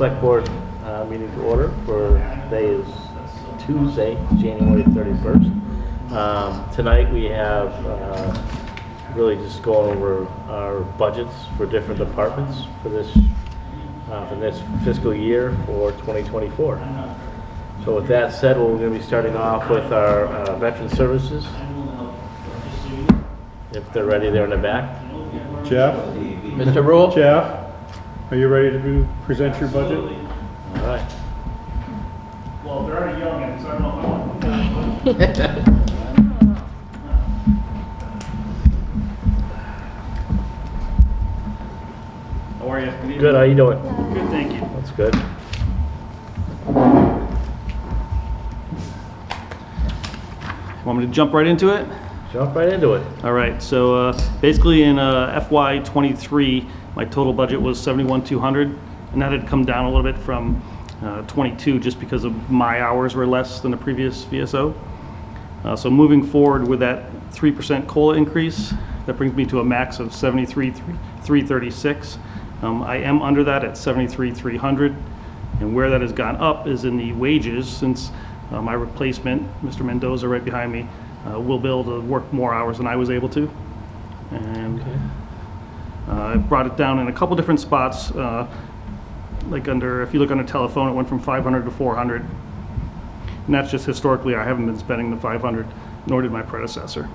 Select Board meeting to order for today is Tuesday, January 31st. Tonight we have really just going over our budgets for different departments for this fiscal year for 2024. So with that said, we're going to be starting off with our Veteran Services. If they're ready, they're in the back. Jeff? Mr. Rule? Jeff, are you ready to present your budget? All right. Well, they're already young, so I don't know if I want to. How are you? Good, how you doing? Good, thank you. That's good. Want me to jump right into it? Jump right into it. All right, so basically in FY23, my total budget was $71,200, and that had come down a little bit from 22 just because of my hours were less than the previous VSO. So moving forward with that 3% COLA increase, that brings me to a max of $73,336. I am under that at $73,300, and where that has gone up is in the wages, since my replacement, Mr. Mendoza, right behind me, will be able to work more hours than I was able to. And I brought it down in a couple different spots. Like if you look under telephone, it went from 500 to 400. And that's just historically, I haven't been spending the 500, nor did my predecessor.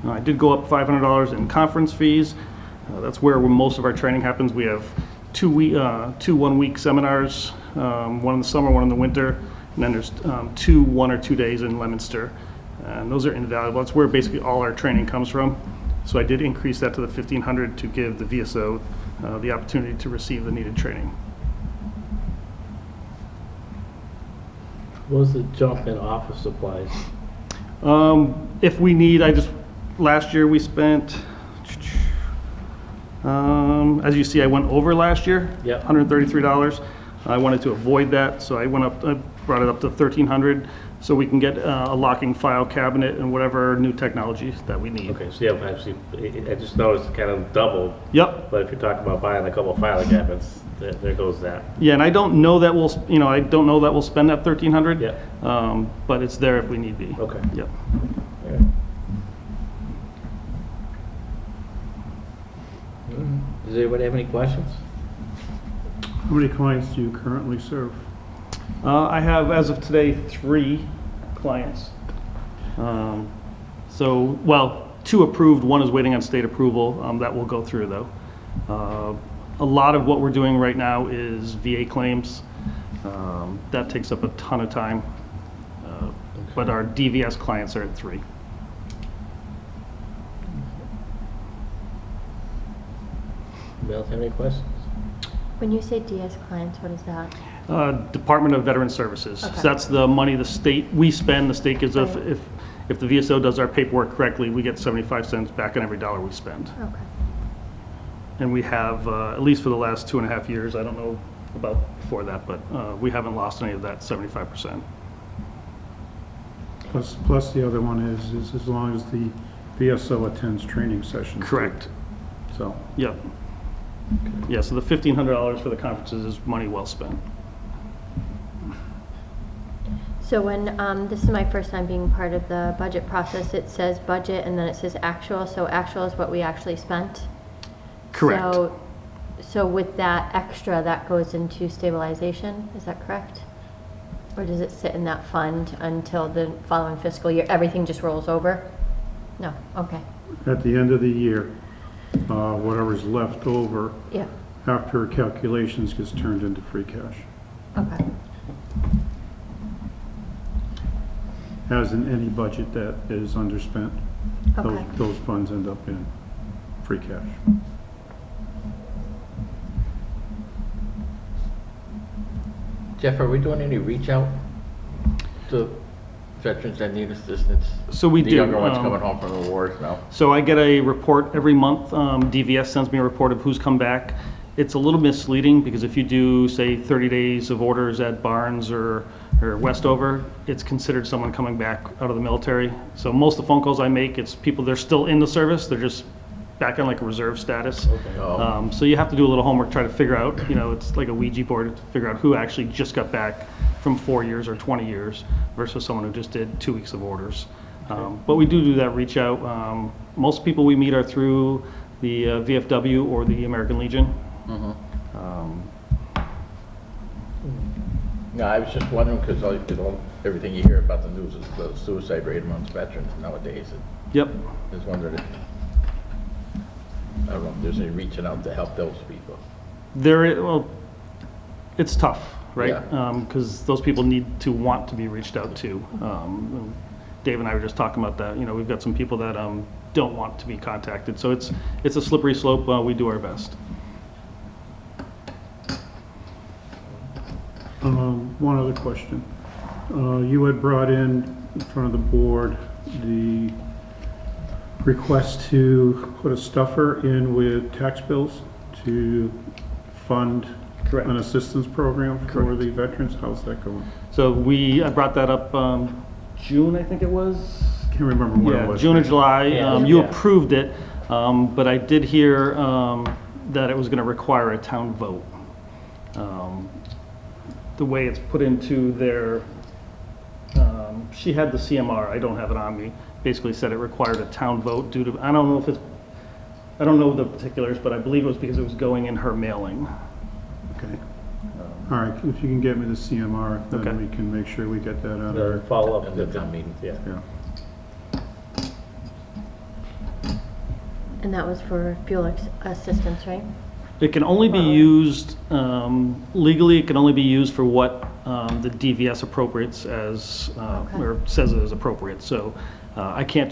I did go up $500 in conference fees. That's where most of our training happens. We have two 1-week seminars, one in the summer, one in the winter. And then there's 2 1 or 2 days in Leominster, and those are invaluable. That's where basically all our training comes from. So I did increase that to the $1,500 to give the VSO the opportunity to receive the needed training. What was the jump in office supplies? If we need, last year we spent, as you see, I went over last year, Yep. $133. I wanted to avoid that, so I brought it up to $1,300, so we can get a locking file cabinet and whatever new technology that we need. Okay, so yeah, actually, I just noticed it kind of doubled. Yep. But if you're talking about buying a couple of filing cabinets, there goes that. Yeah, and I don't know that we'll spend that $1,300. Yep. But it's there if we need be. Okay. Yep. All right. Does anybody have any questions? How many clients do you currently serve? I have, as of today, 3 clients. 2 approved, 1 is waiting on state approval. That will go through, though. A lot of what we're doing right now is VA claims. That takes up a ton of time. But our DVS clients are at 3. Anybody else have any questions? When you say DS clients, what is that? Department of Veteran Services. Okay. So that's the money the state, we spend, the state gives us, Right. if the VSO does our paperwork correctly, we get 75 cents back on every dollar we spend. Okay. And we have, at least for the last 2.5 years, I don't know about before that, but we haven't lost any of that 75%. Plus the other one is as long as the VSO attends training sessions. Correct. So, Yep. Yeah, so the $1,500 for the conferences is money well spent. So when, this is my first time being part of the budget process, it says budget and then it says actual, so actual is what we actually spent? Correct. So with that extra, that goes into stabilization, is that correct? Or does it sit in that fund until the following fiscal year, everything just rolls over? No, okay, at the end of the year, whatever's left over yeah, after calculations gets turned into free cash. okay, As in any budget that is underspent, okay. those funds end up in free cash. Jeff, are we doing any reach out to veterans that need assistance? So we The do. younger ones coming home from the wars now. So I get a report every month. DVS sends me a report of who's come back. It's a little misleading because if you do, say, 30 days of orders at Barnes or Westover, it's considered someone coming back out of the military. So most of the phone calls I make, it's people, they're still in the service, they're just back on like a reserve status. Oh. So you have to do a little homework, try to figure out, it's like a Ouija board to figure out who actually just got back from 4 years or 20 years versus someone who just did 2 weeks of orders. But we do that reach out. Most people we meet are through the VFW or the American Legion. No, I was just wondering, because everything you hear about the news is the suicide rate amongst veterans nowadays. And Yep. I just wondered if, I don't know if there's any reaching out to help those people. Well, it's tough, right? Yeah. Because those people need to want to be reached out to. And Dave and I were just talking about that. We've got some people that don't want to be contacted. So it's a slippery slope. We do our best. One other question. You had brought in front of the board the request to put a stuffer in with tax bills to fund Correct. an assistance program for Correct. the veterans. How's that going? So I brought that up June, I think it was. Can't remember what it Yeah, was. June or July. You Yeah. approved it, but I did hear that it was going to require a town vote. The way it's put into their, she had the CMR, I don't have it on me, basically said it required a town vote due to, I don't know the particulars, but I believe it was because it was going in her mailing. Okay. All right, if you can get me the CMR, Okay. then we can make sure we get that out of there. The follow-up. At the town meeting. Yeah. Yeah. And that was for fuel assistance, right? It can only be used, legally, it can only be used for what the DVS appropriates as, Okay. or says it is appropriate. So I can't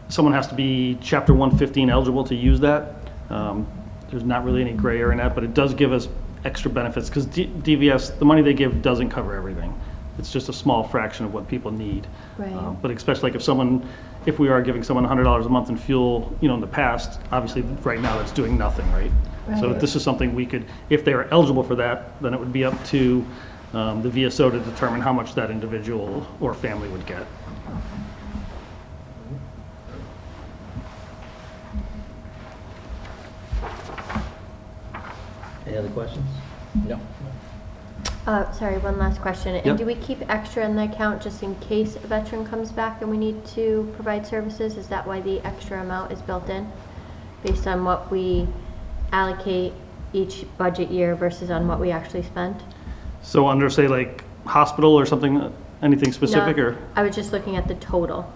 someone has to be Chapter 115 eligible to use that. There's not really any gray area in that, but it does give us extra benefits because DVS, the money they give doesn't cover everything. It's just a small fraction of what people need. Right. But especially like if we are giving someone $100 a month in fuel, in the past, obviously right now that's doing nothing, right? So Right. this is something we could, if they are eligible for that, then it would be up to the VSO to determine how much that individual or family would get. Any other questions? No. Sorry, one last question. Yep. And do we keep extra in the account just in case a veteran comes back and we need to provide services? Is that why the extra amount is built in? Based on what we allocate each budget year versus on what we actually spend? So under, say, like hospital or something, anything specific, No, or? I was just looking at the total.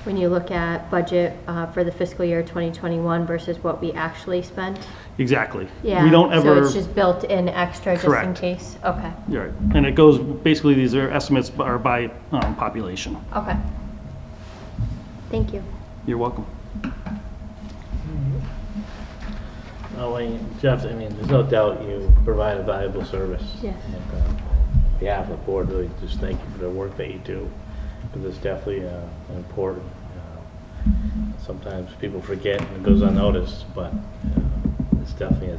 When you look at budget for the fiscal year 2021 versus what we actually spent? Exactly. Yeah. We don't So ever, it's just built in extra just in Correct. case? Okay, you're right. And it goes, basically, these are estimates are by population. okay. Thank you. You're welcome. Jeff, there's no doubt you provide a valuable service. Yes. And, on behalf of the board, really just thank you for the work that you do, because it's definitely important. Sometimes people forget and it goes unnoticed, but it's definitely,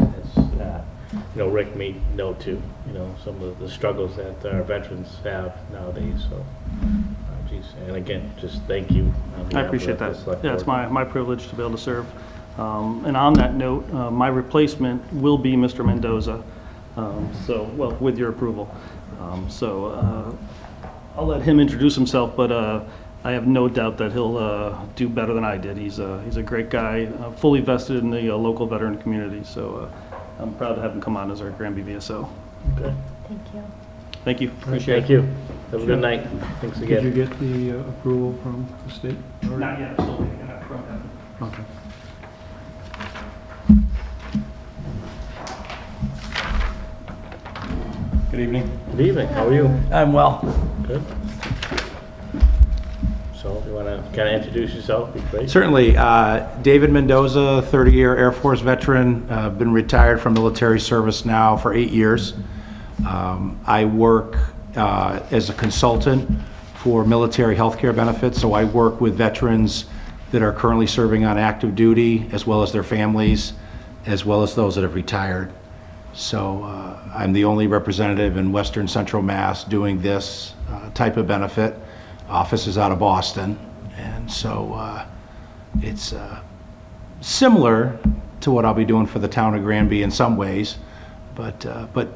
Rick may know too, some of the struggles that our veterans have nowadays, so, geez, and again, just thank you. on I behalf appreciate of the that. select Yeah, it's board. my privilege to be able to serve. And on that note, my replacement will be Mr. Mendoza, with your approval. I'll let him introduce himself, but I have no doubt that he'll do better than I did. He's a great guy, fully vested in the local veteran community, so I'm proud to have him come on as our Granby VSO. Okay. Thank you. Thank you, appreciate it. Thank you. Have a good night. Thanks Did you again. get the approval from the state? Not yet, I'm still waiting on that from him. Okay. Good evening. Good evening, how are you? I'm well. Good. So if you want to kind of introduce yourself, be great. Certainly. David Mendoza, 30-year Air Force veteran, been retired from military service now for 8 years. I work as a consultant for military healthcare benefits, so I work with veterans that are currently serving on active duty, as well as their families, as well as those that have retired. So I'm the only representative in Western Central Mass doing this type of benefit. Office is out of Boston, and so it's similar to what I'll be doing for the town of Granby in some ways, but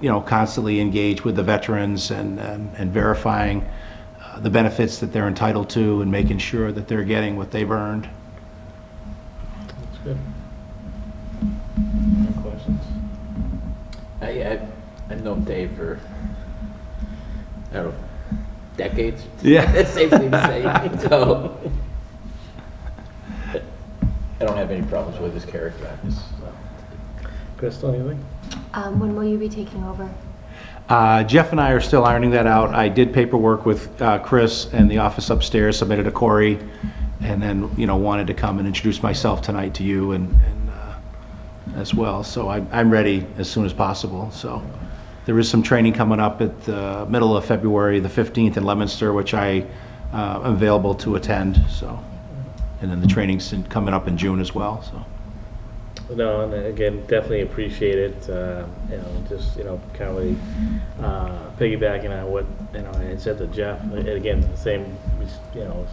you know, constantly engage with the veterans and verifying the benefits that they're entitled to and making sure that they're getting what they've earned. That's good. Any questions? I've known Dave for, I don't know, decades. Yeah. That's safe to say. So, I don't have any problems with his character. Crystal, anything? When will you be taking over? Jeff and I are still ironing that out. I did paperwork with Chris and the office upstairs, submitted to Corey, and then, you know, wanted to come and introduce myself tonight to you and as well. So I'm ready as soon as possible. So there is some training coming up at the middle of February, the 15th in Leominster, which I am available to attend. So, and then the training's coming up in June as well. So. No, and again, definitely appreciate it. You know, just, you know, kind of piggybacking on what, you know, I had said to Jeff. And again, the same, you know,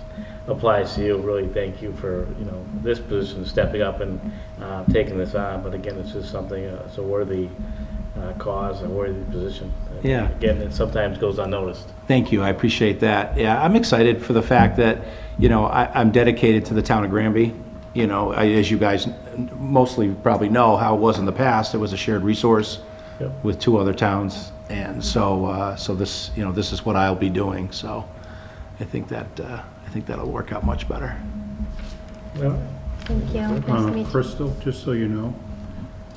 applies to you. Really, thank you for, you know, this position, stepping up and taking this on. But again, it's just something. It's a worthy cause, a worthy position. Yeah. Again, it sometimes goes unnoticed. Thank you. I appreciate that. Yeah, I'm excited for the fact that, you know, I'm dedicated to the town of Granby. You know, as you guys mostly probably know how it was in the past, it was a shared resource Yep. with 2 other towns. And so, so this, you know, this is what I'll be doing. So I think that'll work out much better. All right. Thank you. Nice to meet you. Crystal, just so you know,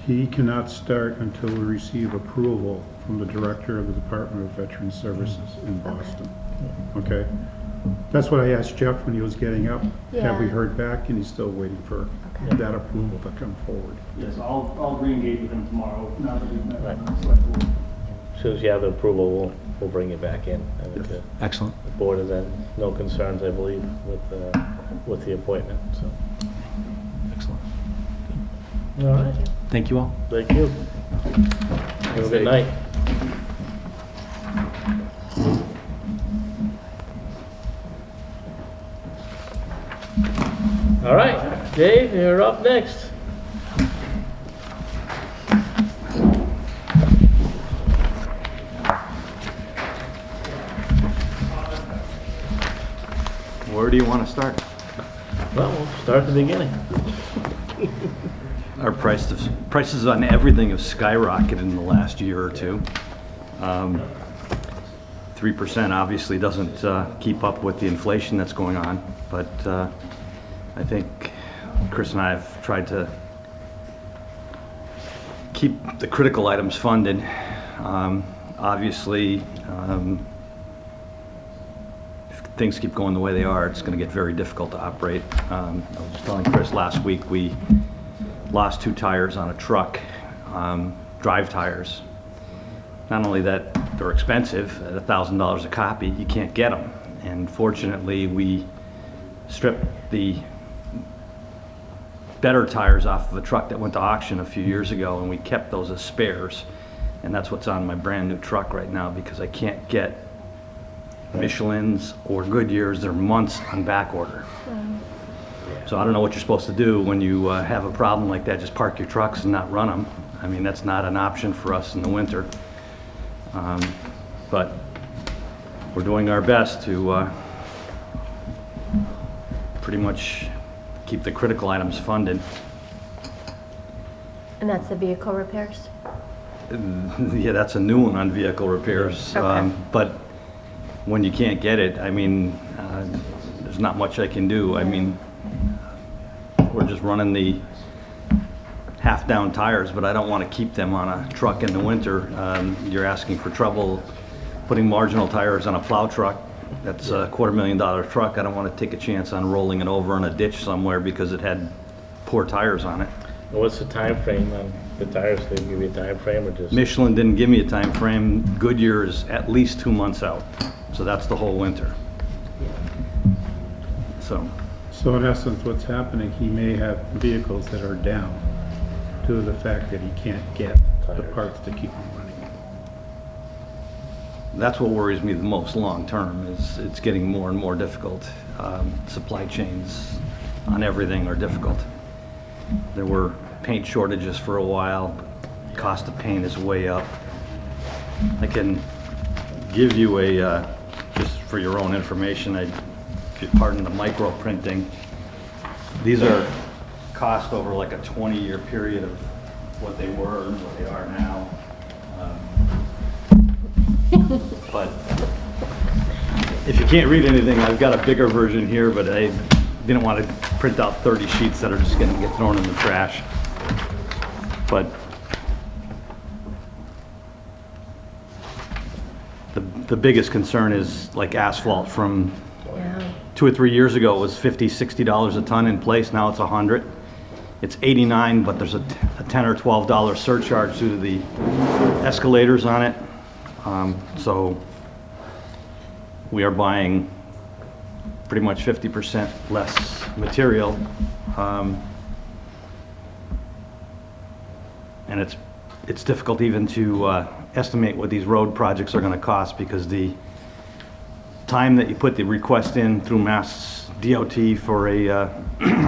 he cannot start until we receive approval from the Director of the Department of Veteran Services in Boston. Okay? That's what I asked Jeff when he was getting up. Have we Yeah. heard back? And he's still waiting for Okay. that approval to come forward. Yes, I'll re-engage with him tomorrow, now that we've met Right. on the select board. As soon as you have the approval, we'll bring it back in. I think the Excellent. board has had no concerns, I believe, with the appointment. So, Excellent. all right. Thank you all. Thank you. Have a good night. All right, Dave, you're up next. Where do you want to start? Well, we'll start at the beginning. Our prices on everything have skyrocketed in the last year or two. 3% obviously doesn't keep up with the inflation that's going on, but I think Chris and I have tried to keep the critical items funded. Obviously, if things keep going the way they are, it's going to get very difficult to operate. I was telling Chris last week we lost 2 tires on a truck, drive tires. Not only that, they're expensive, at $1,000 a copy, you can't get them. And fortunately, we stripped the better tires off of a truck that went to auction a few years ago, and we kept those as spares. And that's what's on my brand new truck right now, because I can't get Michelin's or Goodyear's. They're months on back order. So I don't know what you're supposed to do when you have a problem like that. Just park your trucks and not run them. I mean, that's not an option for us in the winter. But we're doing our best to pretty much keep the critical items funded. And that's the vehicle repairs? Yeah, that's a new one on vehicle repairs. Okay. But when you can't get it, I mean, there's not much I can do. I mean, we're just running the half-down tires, but I don't want to keep them on a truck in the winter. You're asking for trouble putting marginal tires on a plow truck. That's a $250,000 truck. I don't want to take a chance on rolling it over in a ditch somewhere because it had poor tires on it. And what's the time frame on the tires? Did they give you a time frame or just? Michelin didn't give me a time frame. Goodyear is at least 2 months out, so that's the whole winter. So in essence, what's happening, he may have vehicles that are down due to the fact that he can't get the parts to keep them running. That's what worries me the most long term, is it's getting more and more difficult. Supply chains on everything are difficult. There were paint shortages for a while. Cost of paint is way up. I can give you a, just for your own information, if you pardon the micro printing, these are cost over like a 20-year period of what they were and what they are now. But if you can't read anything, I've got a bigger version here, but I didn't want to print out 30 sheets that are just going to get thrown in the trash. But the biggest concern is like asphalt. From Yeah. 2 or 3 years ago, it was $50, $60 a ton in place. Now it's 100. It's 89, but there's a $10 or $12 surcharge due to the escalators on it. So we are buying pretty much 50% less material. And it's difficult even to estimate what these road projects are going to cost, because the time that you put the request in through Mass DOT for a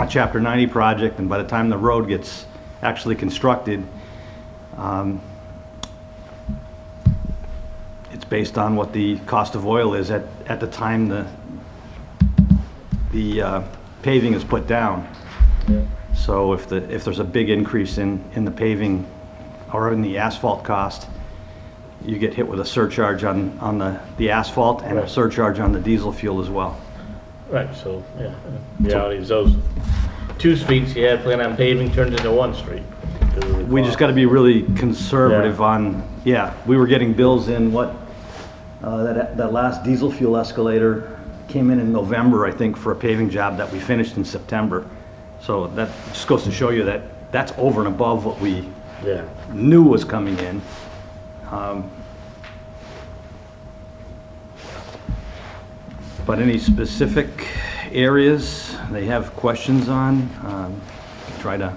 Chapter 90 project, and by the time the road gets actually constructed, it's based on what the cost of oil is at the time the paving is put down. Yeah. So if there's a big increase in the paving or in the asphalt cost, you get hit with a surcharge on the asphalt and a Right. surcharge on the diesel fuel as well. Right, so, yeah, reality is those 2 streets you had planned on paving turned into 1 street. because of the We just cost. got to be really conservative Yeah. on, we were getting bills in that last diesel fuel escalator came in November, I think, for a paving job that we finished in September. So that just goes to show you that that's over and above what we Yeah, knew was coming in. But any specific areas they have questions on, try to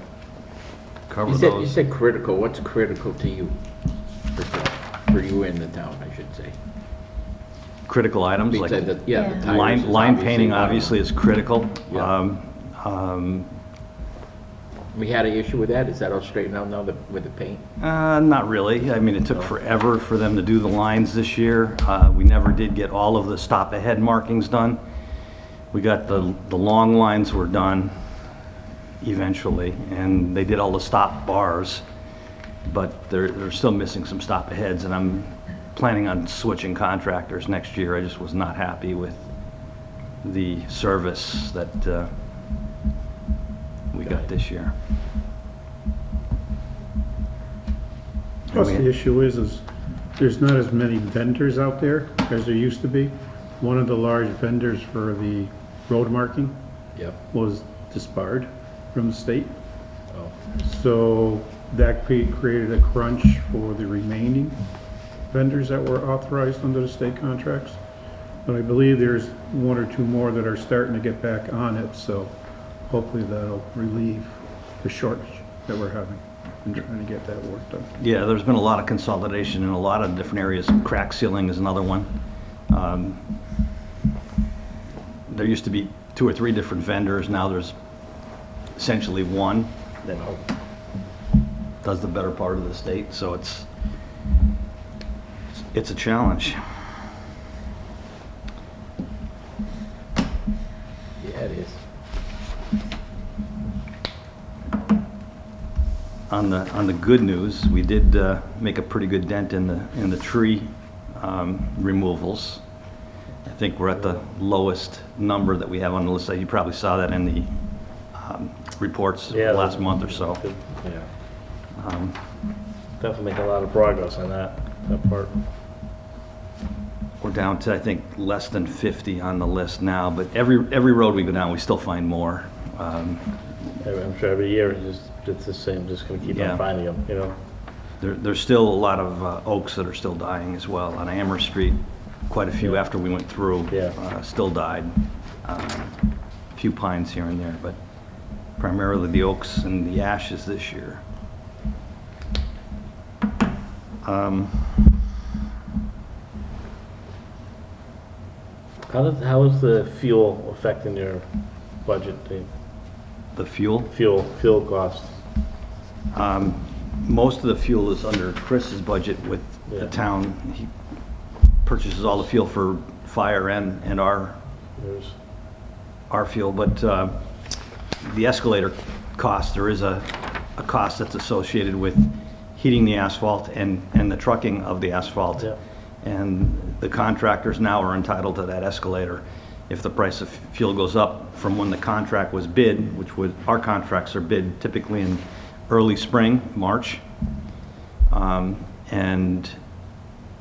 cover You those. said critical. What's critical to you? For you in the town, I should say. Critical items like Besides the Yeah. tires is line obviously painting one of obviously them. is critical. Yeah. We had an issue with that. Is that all straightened out now with the paint? Not really. I mean, it took forever for them to do the lines this year. We never did get all of the stop ahead markings done. We got the long lines were done eventually, and they did all the stop bars, but they're still missing some stop aheads, and I'm planning on switching contractors next year. I just was not happy with the service that we got this year. Plus, the issue is there's not as many vendors out there as there used to be. One of the large vendors for the road marking Yep. was disbarred from the state. Oh. So that created a crunch for the remaining vendors that were authorized under the state contracts. But I believe there's 1 or 2 more that are starting to get back on it, so hopefully that'll relieve the shortage that we're having in trying to get that work done. Yeah, there's been a lot of consolidation in a lot of different areas. Crack sealing is another one. There used to be 2 or 3 different vendors. Now there's essentially one that does the better part of the state. So it's a challenge. Yeah, it is. On the good news, we did make a pretty good dent in the tree removals. I think we're at the lowest number that we have on the list. You probably saw that in the reports Yeah, last month or so. good, yeah. Definitely make a lot of progress on that part. We're down to, I think, less than 50 on the list now, but every road we go down, we still find more. I'm sure every year it's the same, just gonna keep Yeah. on finding them, you know? There's still a lot of oaks that are still dying as well. On Amherst Street, quite a few Yeah. after we went through Yeah. still died. A few pines here and there, but primarily the oaks and the ashes this year. How is the fuel affecting your budget, Dave? the fuel. Fuel cost. Most of the fuel is under Chris's budget with Yeah. the town. He purchases all the fuel for fire and our fuel, but the escalator cost, there is a cost that's associated with heating the asphalt and the trucking of the asphalt. Yeah. And the contractors now are entitled to that escalator. If the price of fuel goes up from when the contract was bid, our contracts are bid typically in early spring, March. And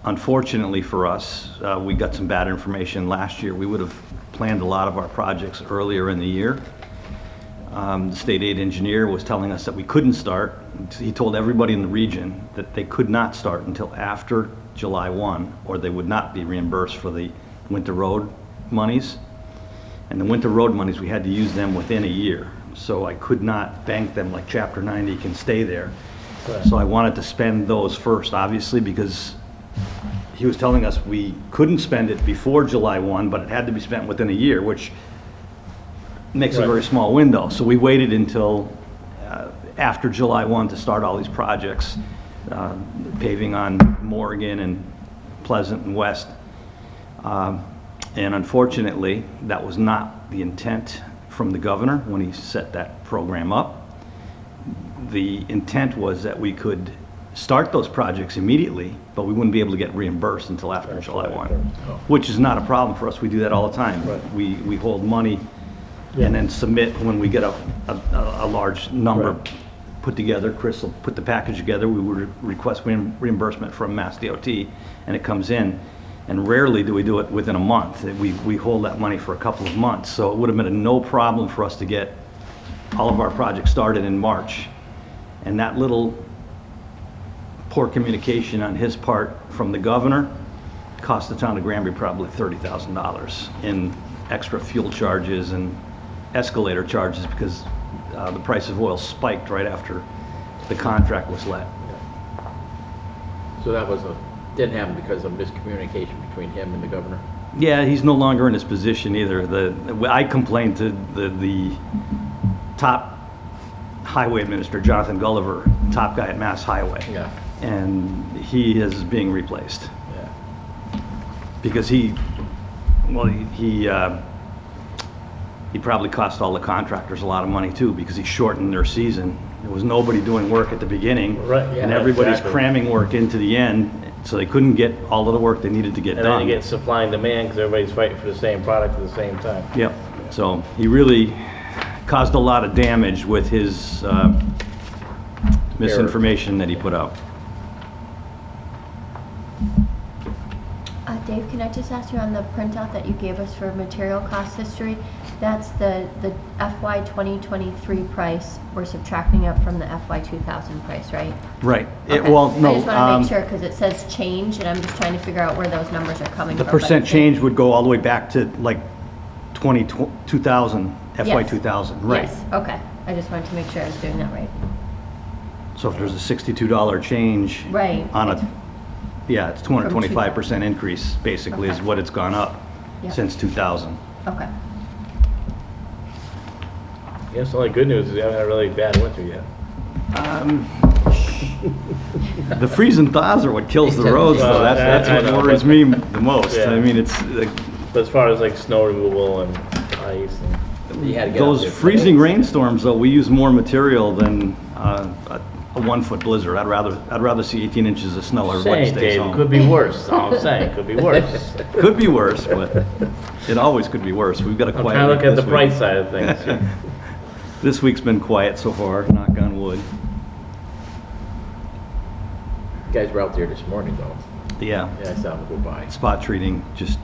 unfortunately for us, we got some bad information last year. We would have planned a lot of our projects earlier in the year. The state aid engineer was telling us that we couldn't start. He told everybody in the region that they could not start until after July 1, or they would not be reimbursed for the winter road monies. And the winter road monies, we had to use them within a year. So I could not bank them like Chapter 90 can stay there. Right. So I wanted to spend those first, obviously, because he was telling us we couldn't spend it before July 1, but it had to be spent within a year, which makes a Right. very small window. So we waited until after July 1 to start all these projects, paving on Morgan and Pleasant and West. And unfortunately, that was not the intent from the governor when he set that program up. The intent was that we could start those projects immediately, but we wouldn't be able to get reimbursed until after July 1, which is not a problem for us. We do that all the time. Right. We hold money Yeah. and then submit when we get a large number Right. put together. Chris will put the package together. We would request reimbursement from Mass DOT, and it comes in. And rarely do we do it within a month. We hold that money for a couple of months. So it would have been a no problem for us to get all of our projects started in March. And that little poor communication on his part from the governor cost the town of Granby probably $30,000 in extra fuel charges and escalator charges because the price of oil spiked right after the contract was let. So that didn't happen because of miscommunication between him and the governor? Yeah, he's no longer in his position either. I complained to the top highway administrator, Jonathan Gulliver, top guy at Mass Highway. Yeah. And he is being replaced Yeah. because he probably cost all the contractors a lot of money too because he shortened their season. There was nobody doing work at the beginning. Right, And yeah, everybody's exactly. cramming work into the end, so they couldn't get all of the work they needed to get And done. then you get supply and demand because everybody's fighting for the same product at the same time. Yep, so he really caused a lot of damage with his misinformation that he put out. Dave, can I just ask you on the printout that you gave us for material cost history? That's the FY 2023 price. We're subtracting it from the FY 2000 price, right? Right. Okay. Well, no, I just want to make sure because it says change, and I'm just trying to figure out where those numbers are coming the from. but percent it's- change would go all the way back to like 2000, FY Yes. 2000, right? Yes, okay. I just wanted to make sure I was doing that right. So if there's a $62 change Right. on yeah, it's 225% increase, basically, is Okay. what it's gone up Yep. since 2000. Okay. Yes, the only good news is we haven't had a really bad winter yet. The freeze and thaws are what kills the roads, though. Well, That's I know, what worries but- me the most. Yeah. I mean, it's like, But as far as like snow removal and ice and, You had to get out those there. freezing rainstorms, though, we use more material than a 1-foot blizzard. I'd rather see 18 inches of snow. Everybody saying, stays Dave, home. it could be worse. That's all I'm saying, could be worse. Could be worse, but it always could be worse. We've got a I'm quiet trying to week look at the this bright week. side of things. This week's been quiet so far, knock on wood. You guys were out there this morning, though. Yeah, Yeah, I saw them go by. spot treating, just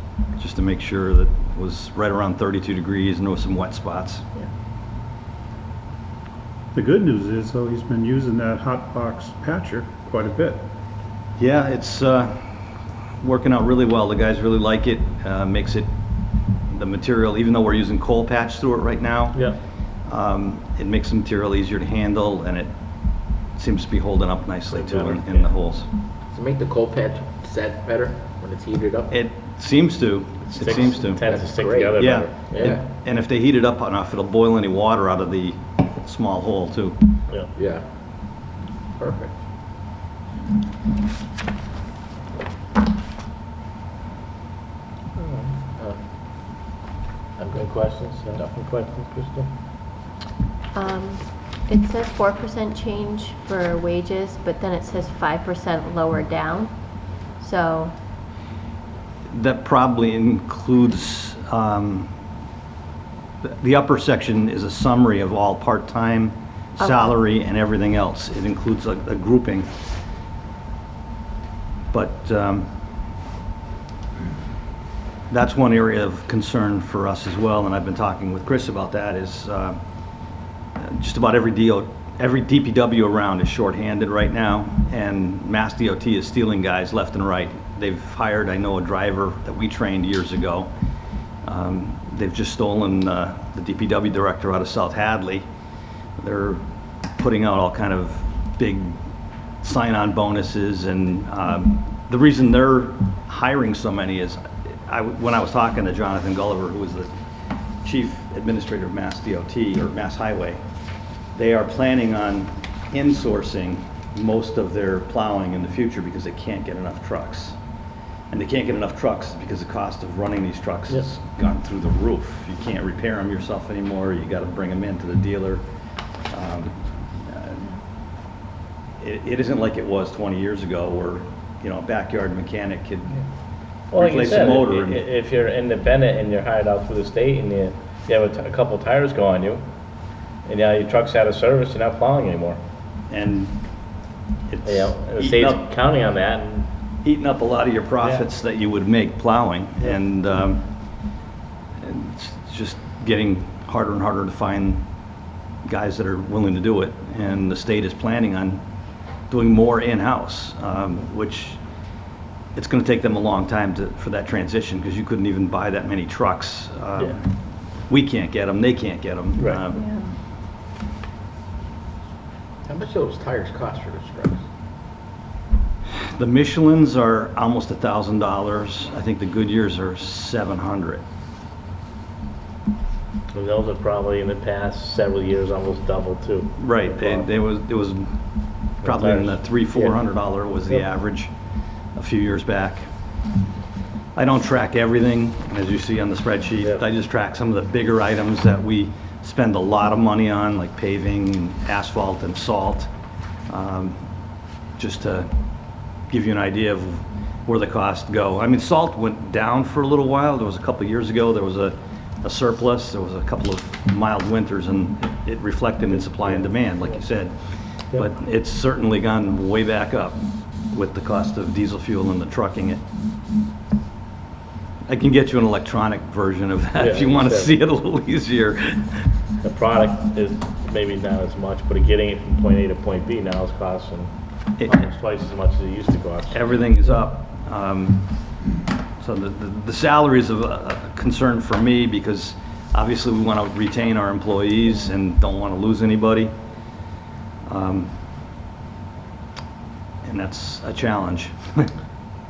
to make sure that it was right around 32 degrees, and there was some wet spots. The good news is, though, he's been using that hot box patcher quite a bit. Yeah, it's working out really well. The guys really like it. Makes it, the material, even though we're using coal patch through it right now, Yeah. it makes the material easier to handle, and it seems to be holding up nicely too Better, in yeah. the holes. Does it make the coal patch set better when it's heated up? It seems to. It seems to. Tends to That's stick great. together Yeah, better. Yeah. and if they heat it up enough, it'll boil any water out of the small hole too. Yeah. Yeah. Perfect. Have any questions? Nothing questions, Crystal? It says 4% change for wages, but then it says 5% lower down. So, That probably includes, the upper section is a summary of all part-time, Okay. salary, and everything else. It includes a grouping. But that's one area of concern for us as well, and I've been talking with Chris about that, is just about every DPW around is shorthanded right now, and Mass DOT is stealing guys left and right. They've hired, I know, a driver that we trained years ago. They've just stolen the DPW director out of South Hadley. They're putting out all kind of big sign-on bonuses, and the reason they're hiring so many is, when I was talking to Jonathan Gulliver, who was the chief administrator of Mass DOT, or Mass Highway, they are planning on insourcing most of their plowing in the future because they can't get enough trucks. And they can't get enough trucks because the cost of running these trucks has gone through the roof. You can't repair them yourself anymore. You got to bring them into the dealer. It isn't like it was 20 years ago where, you know, a backyard mechanic could Well, like you replace a said, motor. if you're independent and you're hired out through the state and you have a couple tires go on you, and now your truck's out of service, you're not plowing anymore. And it's You know, and the eating state's up- counting on that, and eating up a lot of your profits that you would make plowing, and it's just getting harder and harder to find guys that are willing to do it, and the state is planning on doing more in-house, which it's going to take them a long time for that transition, because you couldn't even buy that many trucks. We can't get them, they can't get them. Right. yeah. How much do those tires cost for those trucks? The Michelins are almost $1,000. I think the Goodyears are $700. and those are probably in the past several years almost doubled too. Right, it was probably in the $300-400 was the Yep. average a few years back. I don't track everything, as you see on the spreadsheet. Yep. I just track some of the bigger items that we spend a lot of money on, like paving, asphalt, and salt, just to give you an idea of where the costs go. I mean, salt went down for a little while. There was a couple of years ago, there was a surplus. There was a couple of mild winters, and it reflected in supply and demand, like you said. Yep. But it's certainly gone way back up with the cost of diesel fuel and the trucking it. I can get you an electronic version of that if Yeah, you want to sure. see it a little easier. The product is maybe not as much, but getting it from point A to point B now is costing almost twice as much as it used to cost. Everything is up. So the salary is a concern for me, because obviously we want to retain our employees and don't want to lose anybody. And that's a challenge.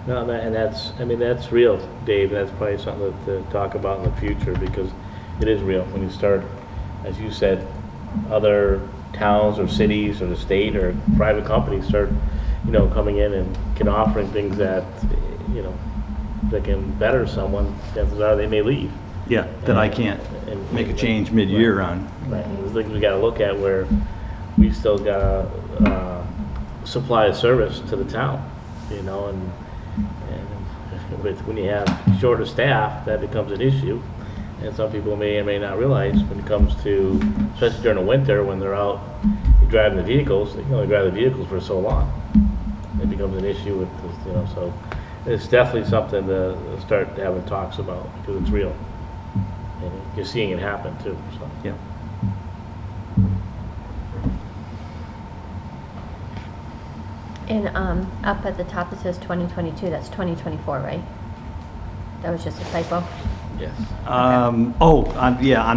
No, and that's real, Dave. That's probably something to talk about in the future, because it is real. When you start, as you said, other towns or cities or the state or private companies start, coming in and can offering things that, that can better someone, chances are they may leave. Yeah, that I can't And- make a change mid-year Right. on. Right, there's things we gotta look at where we've still gotta, supply a service to the town, and when you have shorter staff, that becomes an issue. And some people may or may not realize when it comes to, especially during the winter, when they're out driving the vehicles, they can only drive the vehicles for so long. It becomes an issue with, so it's definitely something to start having talks about, because it's real. And you're seeing it happen too, so. Yeah. And up at the top it says 2022, that's 2024, right? That was just a typo? Yes. On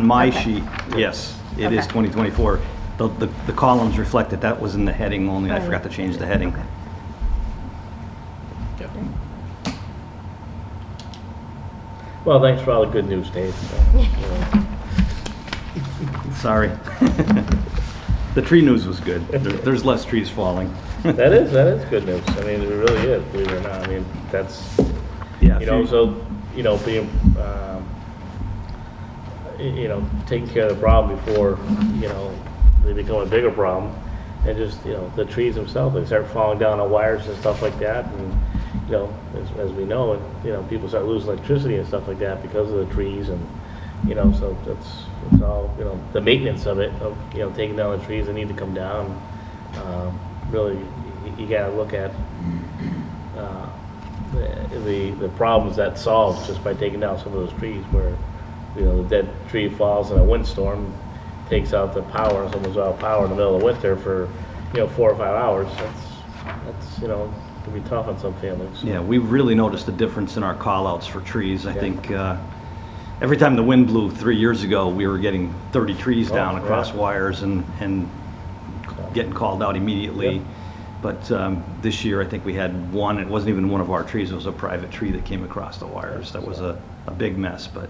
my Okay. sheet, yes, it is Okay. 2024. The columns reflect that was in the heading only. I Right. forgot to change the heading. Okay. Yep. Well, thanks for all the good news, Dave. Sorry. The tree news was good. There's less trees falling. That is good news. I mean, it really is, believe it or not. I mean, that's, Yeah. you know, so, you know, being, you know, taking care of the problem before, you know, they become a bigger problem. And just, you know, the trees themselves, they start falling down on wires and stuff like that. And, you know, as we know, and, you know, people start losing electricity and stuff like that because of the trees. And, you know, so it's all, you know, the maintenance of it, of, you know, taking down the trees that need to come down. Really, you gotta look at the problems that solves just by taking down some of those trees, where, you know, the dead tree falls in a windstorm, takes out the power, someone's out of power in the middle of winter for, you know, 4 or 5 hours. That's, you know, can be tough on some families. Yeah, we've really noticed a difference in our call-outs for trees. I think every time the wind blew 3 years ago, we were getting 30 trees down Oh, across yeah. wires and getting called out immediately. Yep. But this year, I think we had one. It wasn't even one of our trees. It was a private tree that came across the wires. That was a big mess, but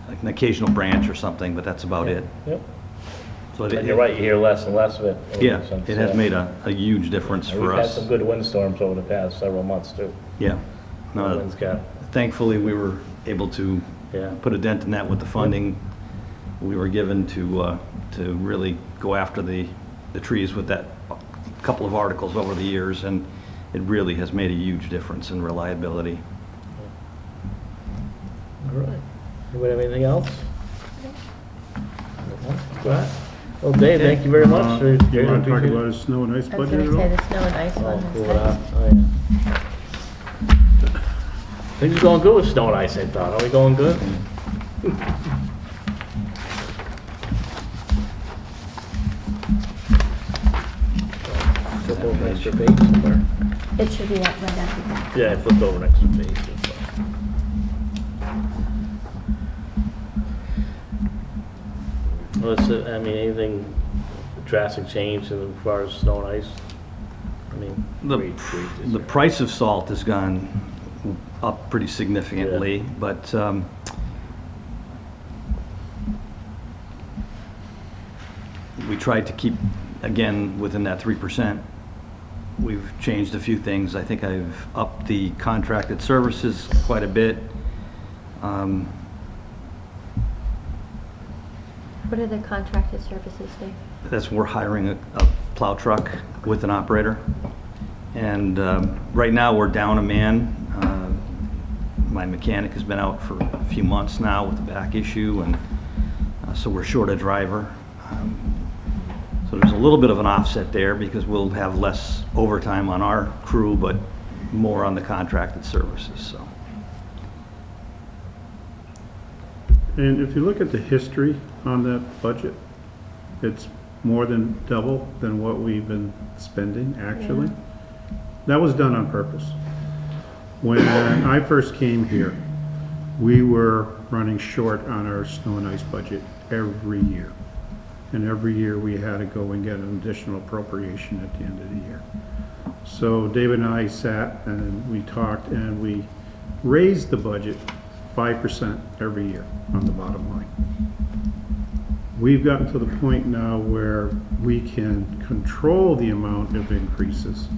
like an occasional branch or something, but that's about it. Yep. So And you're right, you hear less and less of it. Yeah, Since, it has made a huge difference and for we've had us. some good windstorms over the past several months too. Yeah. The No, wind's got, thankfully, we were able to yeah. put a dent in that with the funding we were given to really go after the trees with that couple of articles over the years, and it really has made a huge difference in reliability. All right. Anybody have anything else? All right. Well, Dave, thank you very much. You Very want to talk appreciate about it. a snow and ice I was budget gonna at say all? the snow and ice Oh, one cool. was Oh, yeah. Things are going good with snow and ice, I thought. Are we going good? Flip over next to page somewhere. good. It should be that right after that. Yeah, I flipped over next to page. Well, it's, I mean, anything drastic change as far as snow and ice? I mean, The is the there? price of salt has gone up pretty significantly, but we tried to keep, again, within that 3%. We've changed a few things. I think I've upped the contracted services quite a bit. What are the contracted services, Dave? That's, we're hiring a plow truck with an operator. And right now, we're down a man. My mechanic has been out for a few months now with a back issue, and so we're short a driver. So there's a little bit of an offset there because we'll have less overtime on our crew, but more on the contracted services, so. And if you look at the history on that budget, it's more than double than what we've been spending, actually. That was done on purpose. When I first came here, we were running short on our snow and ice budget every year. And every year we had to go and get an additional appropriation at the end of the year. So David and I sat and we talked and we raised the budget 5% every year on the bottom line. We've gotten to the point now where we can control the amount of increases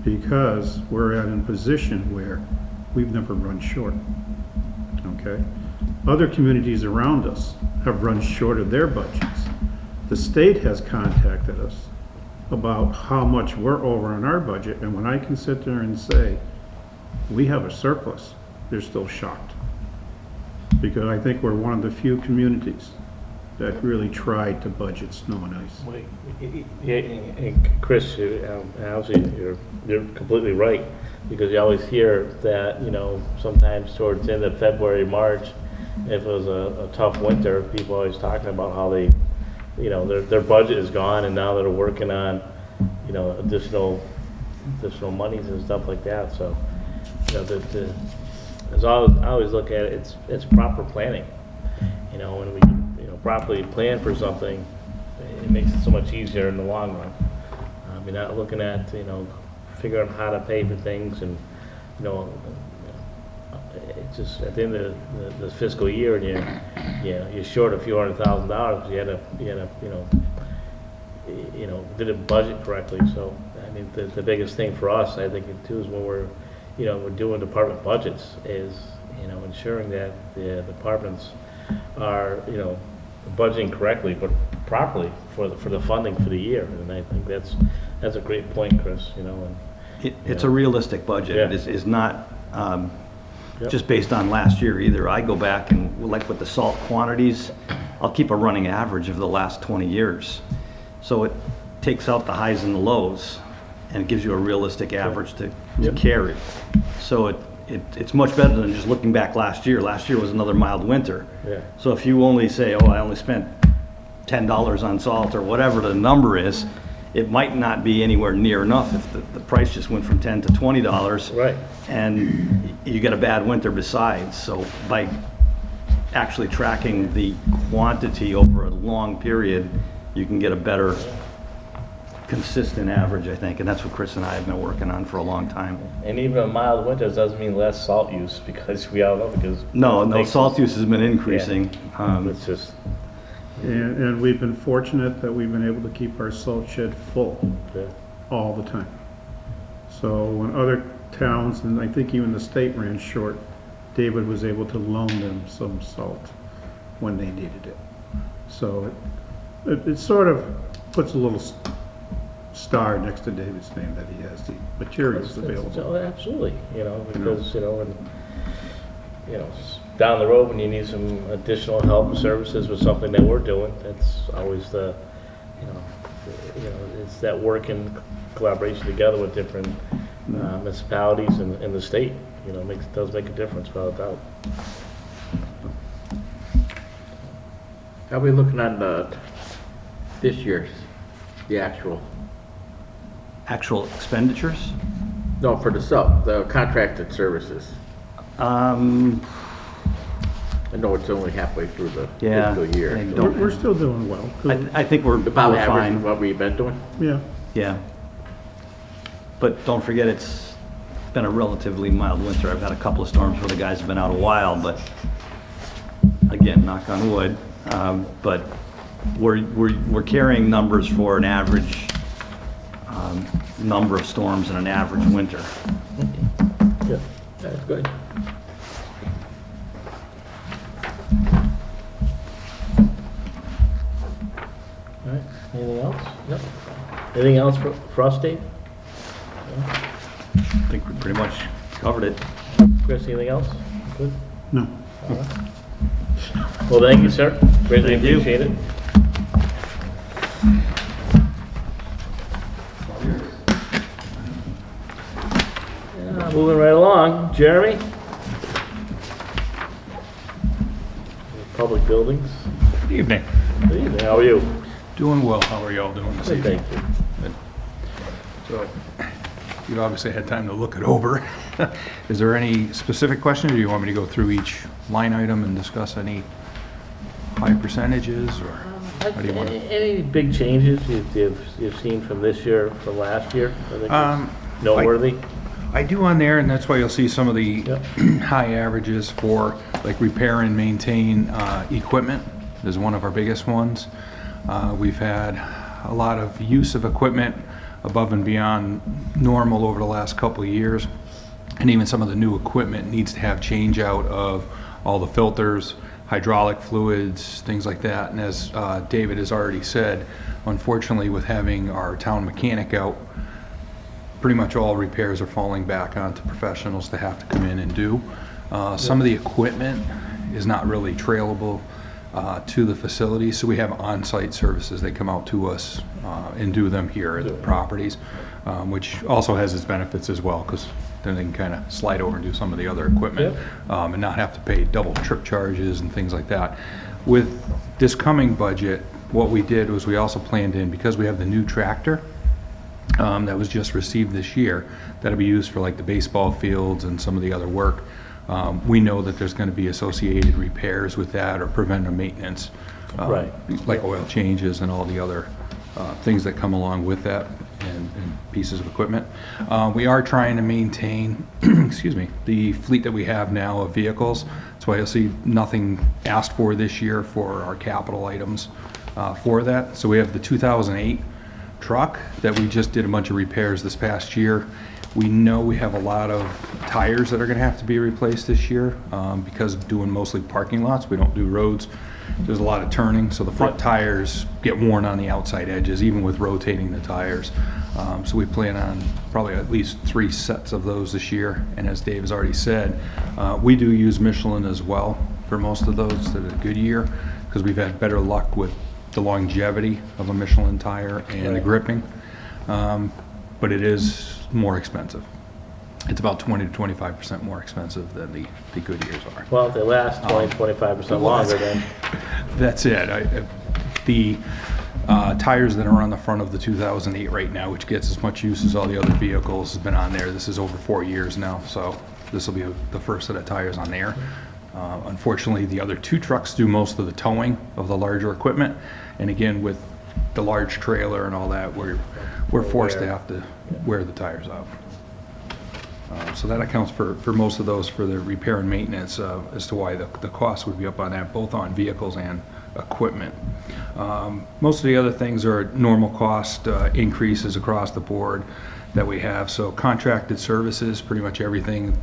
because we're at a position where we've never run short, okay? Other communities around us have run short of their budgets. The state has contacted us about how much we're over on our budget, and when I can sit there and say, we have a surplus, they're still shocked. Because I think we're one of the few communities that really tried to budget snow and ice. Wait, yeah, and Chris, obviously, you're completely right, because you always hear that, you know, sometimes towards the end of February, March, if it was a tough winter, people always talking about how they, you know, their budget is gone, and now they're working on, you know, additional monies and stuff like that, so, you know, as I always look at it, it's proper planning. You know, when we, you know, properly plan for something, it makes it so much easier in the long run. You're not looking at, you know, figuring out how to pay for things and, you know, it's just at the end of the fiscal year, and you're short a few $100,000. You know, didn't budget correctly. So I mean, the biggest thing for us, I think, too, is when we're doing department budgets, is ensuring that the departments are budgeting correctly, but properly for the funding for the year. And I think that's a great point, Chris. It's a realistic budget. Yeah. It is not Yep. just based on last year either. I go back and, like with the salt quantities, I'll keep a running average of the last 20 years. So it takes out the highs and the lows and gives you a realistic average to Yep. carry. So it's much better than just looking back last year. Last year was another mild winter. Yeah. So if you only say, oh, I only spent $10 on salt or whatever the number is, it might not be anywhere near enough if the price just went from $10 to $20. Right. And you get a bad winter besides. So by actually tracking the quantity over a long period, you can get a better consistent average, I think. And that's what Chris and I have been working on for a long time. And even a mild winter doesn't mean less salt use, because we all know, because No, salt use has been increasing. It's just And we've been fortunate that we've been able to keep our salt shed full yeah. all the time. So when other towns, and I think even the state ran short, David was able to loan them some salt when they needed it. So it sort of puts a little star next to David's name that he has the materials available. Absolutely, because down the road when you need some additional help and services with something that we're doing, that's always it's that working collaboration together with different municipalities in the state. Does make a difference, without a doubt. How are we looking on this year's, the actual? Actual expenditures? No, for the contracted services. I know it's only halfway through the Yeah, fiscal year. I so- don't- We're still doing well. 'Cause- I think we're About average fine. of what we've been doing? Yeah, Yeah. But don't forget, it's been a relatively mild winter. I've had a couple of storms where the guys have been out a while, but again, knock on wood. But we're carrying numbers for an average number of storms in an average winter. Yeah. That's good. All right. Anything else? No. Anything else for us, Dave? I think we pretty much covered it. Chris, anything else? Good. no. Well, thank you, sir. Greatly Thank you. appreciate it. Moving right along, Jeremy? Public buildings. Good evening. Good evening, how are you? Doing well. How are y'all doing this Good, evening? thank you. So, you've obviously had time to look it over. Is there any specific questions, or do you want me to go through each line item and discuss any high percentages, or how do you want to? Any big changes you've seen from this year, from last year? I think it's noteworthy. I do on there, and that's why you'll see some of the Yep. high averages for like repair and maintain equipment is one of our biggest ones. We've had a lot of use of equipment above and beyond normal over the last couple of years. And even some of the new equipment needs to have change out of all the filters, hydraulic fluids, things like that. And as David has already said, unfortunately with having our town mechanic out, pretty much all repairs are falling back onto professionals to have to come in and do. Some of the equipment is not really trailable to the facility, so we have on-site services. They come out to us and do them here at the properties, which also has its benefits as well, because then they can kind of slide over and do some of the other equipment and not have to pay double trip charges and things like that. With this coming budget, what we did was we also planned in, because we have the new tractor that was just received this year, that'll be used for like the baseball fields and some of the other work. We know that there's going to be associated repairs with that, or preventive maintenance, Right. like oil changes and all the other things that come along with that and pieces of equipment. We are trying to maintain, excuse me, the fleet that we have now of vehicles. That's why you'll see nothing asked for this year for our capital items for that. So we have the 2008 truck that we just did a bunch of repairs this past year. We know we have a lot of tires that are going to have to be replaced this year because of doing mostly parking lots. We don't do roads. There's a lot of turning, so the front tires get worn on the outside edges, even with rotating the tires. So we plan on probably at least 3 sets of those this year. And as Dave has already said, we do use Michelin as well for most of those that are Goodyear because we've had better luck with the longevity of a Michelin tire and the gripping. But it is more expensive. It's about 20 to 25% more expensive than the Goodyears are. Well, if they last 20-25% longer, then. That's it. The tires that are on the front of the 2008 right now, which gets as much use as all the other vehicles, has been on there. This is over 4 years now, so this will be the first set of tires on there. Unfortunately, the other 2 trucks do most of the towing of the larger equipment, and again, with the large trailer and all that, we're forced to have to wear the tires out. So that accounts for most of those for the repair and maintenance as to why the cost would be up on that, both on vehicles and equipment. Most of the other things are normal cost increases across the board that we have. So contracted services, pretty much everything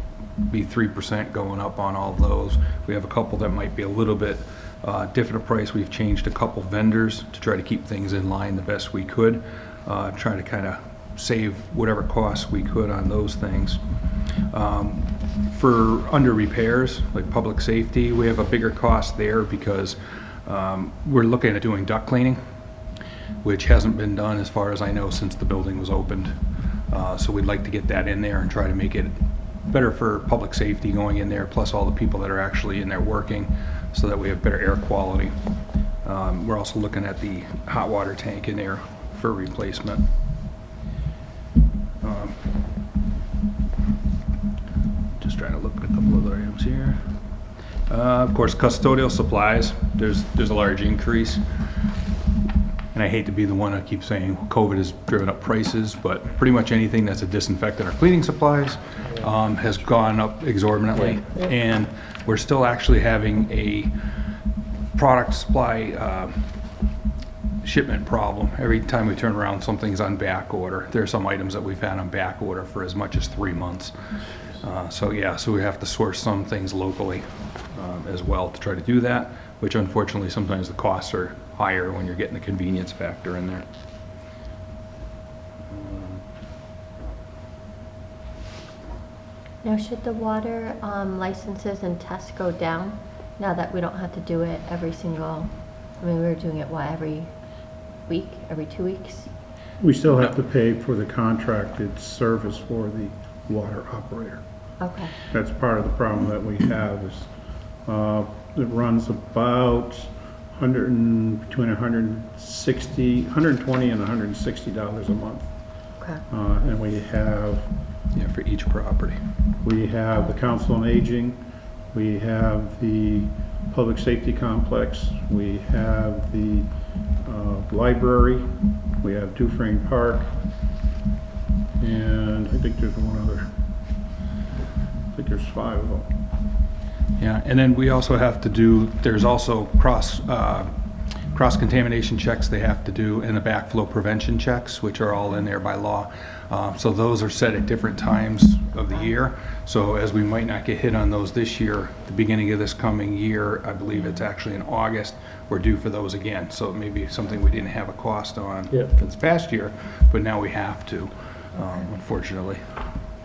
be 3% going up on all of those. We have a couple that might be a little bit different price. We've changed a couple vendors to try to keep things in line the best we could, try to kind of save whatever costs we could on those things. For under repairs, like public safety, we have a bigger cost there because we're looking at doing duct cleaning, which hasn't been done as far as I know since the building was opened. So we'd like to get that in there and try to make it better for public safety going in there, plus all the people that are actually in there working, so that we have better air quality. We're also looking at the hot water tank in there for replacement. Just trying to look at a couple other items here. Of course, custodial supplies, there's a large increase. And I hate to be the one that keeps saying COVID has driven up prices, but pretty much anything that's a disinfectant or cleaning supplies has gone up exorbitantly. And we're still actually having a product supply shipment problem. Every time we turn around, something's on back order. There are some items that we've had on back order for as much as 3 months. So we have to source some things locally as well to try to do that, which unfortunately sometimes the costs are higher when you're getting the convenience factor in there. Now, should the water licenses and tests go down now that we don't have to do it every single, I mean, we were doing it, what, every week, every 2 weeks? We still have to pay for the contracted service for the water operator. Okay. That's part of the problem that we have is it runs about between $120 and $160 a month. Okay. And we have For each property. We have the Council on Aging, we have the Public Safety Complex, we have the library, we have Dufresne Park, and I think there's one other. I think there's 5 of them. Yeah, and then we also have to do, there's also cross-contamination checks they have to do, and the backflow prevention checks, which are all in there by law. So those are set at different times of the year. So as we might not get hit on those this year, the beginning of this coming year, I believe it's actually in August, we're due for those again. So it may be something we didn't have a cost on for this past year, but now we have to, unfortunately.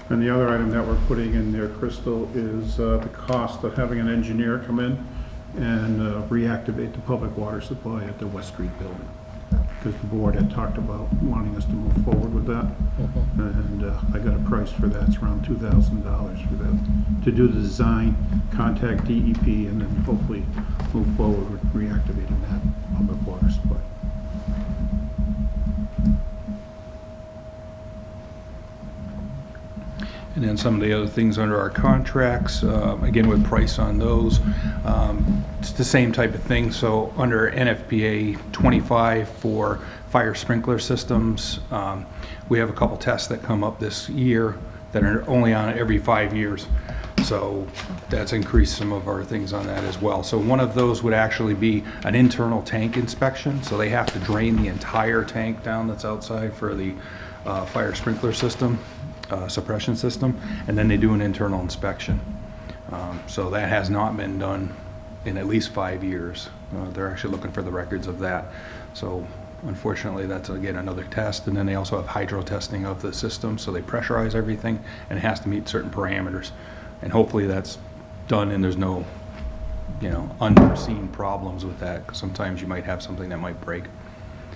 And the other item that we're putting in there, Crystal, is the cost of having an engineer come in and reactivate the public water supply at the West Street building. Because the board had talked about wanting us to move forward with that. And I got a price for that. It's around $2,000 for that. To do the design, contact DEP, and then hopefully move forward with reactivating that public water supply. And then some of the other things under our contracts, again with price on those, it's the same type of thing. So under NFPA 25 for fire sprinkler systems, we have a couple tests that come up this year that are only on every 5 years. So that's increased some of our things on that as well. So one of those would actually be an internal tank inspection. So they have to drain the entire tank down that's outside for the fire sprinkler system, suppression system, and then they do an internal inspection. So that has not been done in at least 5 years. They're actually looking for the records of that. So unfortunately, that's again another test. And then they also have hydro testing of the system. So they pressurize everything and it has to meet certain parameters. And hopefully that's done and there's no, unforeseen problems with that, because sometimes you might have something that might break.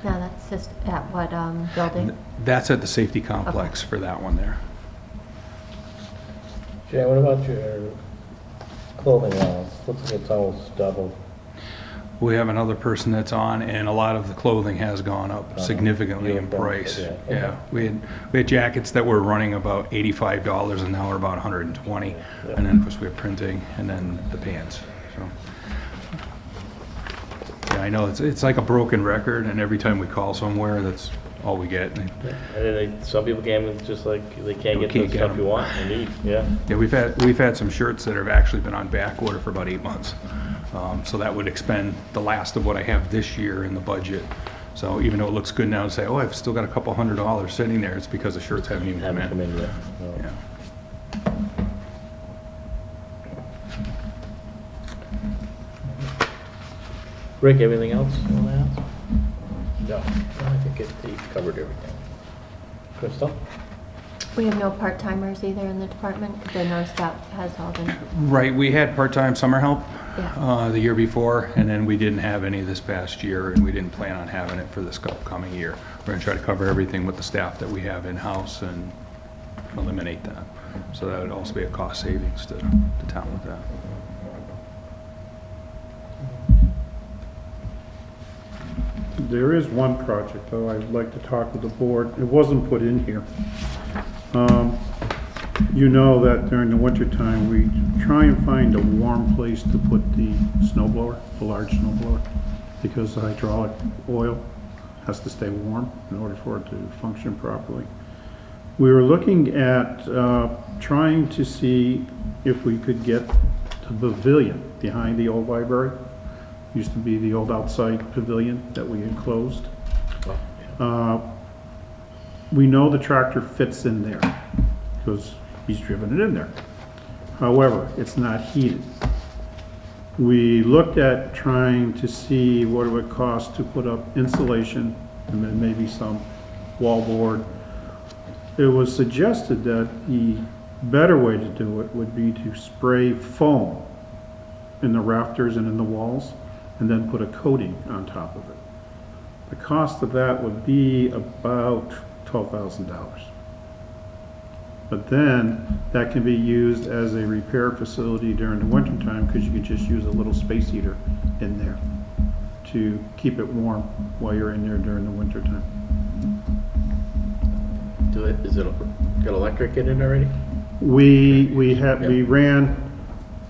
Now, that's just at what building? That's at the safety complex for that one there. Jay, what about your clothing allowance? Looks like it's almost doubled. We have another person that's on, and a lot of the clothing has gone up significantly in price. Yeah, we had jackets that were running about $85, and now we're about $120. And then of course we have printing, and then the pants. So yeah, I know it's like a broken record, and every time we call somewhere, that's all we get. And then some people can't, just like they can't get the stuff you want and need. Yeah. Yeah, we've had some shirts that have actually been on back order for about 8 months. So that would expend the last of what I have this year in the budget. So even though it looks good now to say, oh, I've still got a couple $100 sitting there, it's because the shirts haven't even come in. Yet. No. Yeah. Rick, everything else you want to ask? No, I think you've covered everything. Crystal? We have no part-timers either in the department, because I noticed that has all been, Right, we had part-time summer help Yeah. the year before, and then we didn't have any this past year, and we didn't plan on having it for this upcoming year. We're going to try to cover everything with the staff that we have in-house and eliminate that. So that would also be a cost savings to the town with that. There is one project, though, I'd like to talk with the board. It wasn't put in here. You know that during the wintertime, we try and find a warm place to put the snow blower, the large snow blower, because the hydraulic oil has to stay warm in order for it to function properly. We were looking at trying to see if we could get the pavilion behind the old library. Used to be the old outside pavilion that we enclosed. We know the tractor fits in there because he's driven it in there. However, it's not heated. We looked at trying to see what it would cost to put up insulation and then maybe some wallboard. It was suggested that the better way to do it would be to spray foam in the rafters and in the walls and then put a coating on top of it. The cost of that would be about $12,000. But then that can be used as a repair facility during the wintertime because you could just use a little space heater in there to keep it warm while you're in there during the wintertime. Is it got electric in it already? We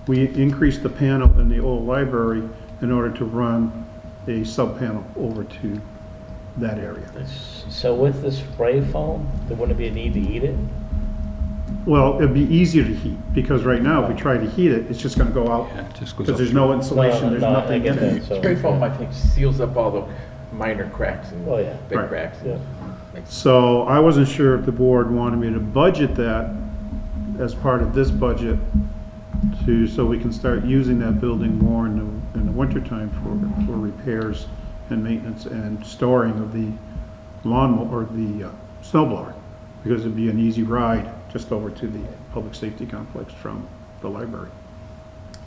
increased the panel in the old library in order to run a sub panel over to that area. So with the spray foam, there wouldn't be a need to heat it? Well, it'd be easier to heat because right now if we try to heat it, it's just gonna go out Yeah, it just goes because up. there's no insulation, there's nothing in it. Spray foam, I think, seals up all the minor cracks and Oh, yeah. big Right. cracks. Yeah. So I wasn't sure if the board wanted me to budget that as part of this budget so we can start using that building more in the wintertime for repairs and maintenance and storing of the lawnmower or the snow blower, because it'd be an easy ride just over to the public safety complex from the library.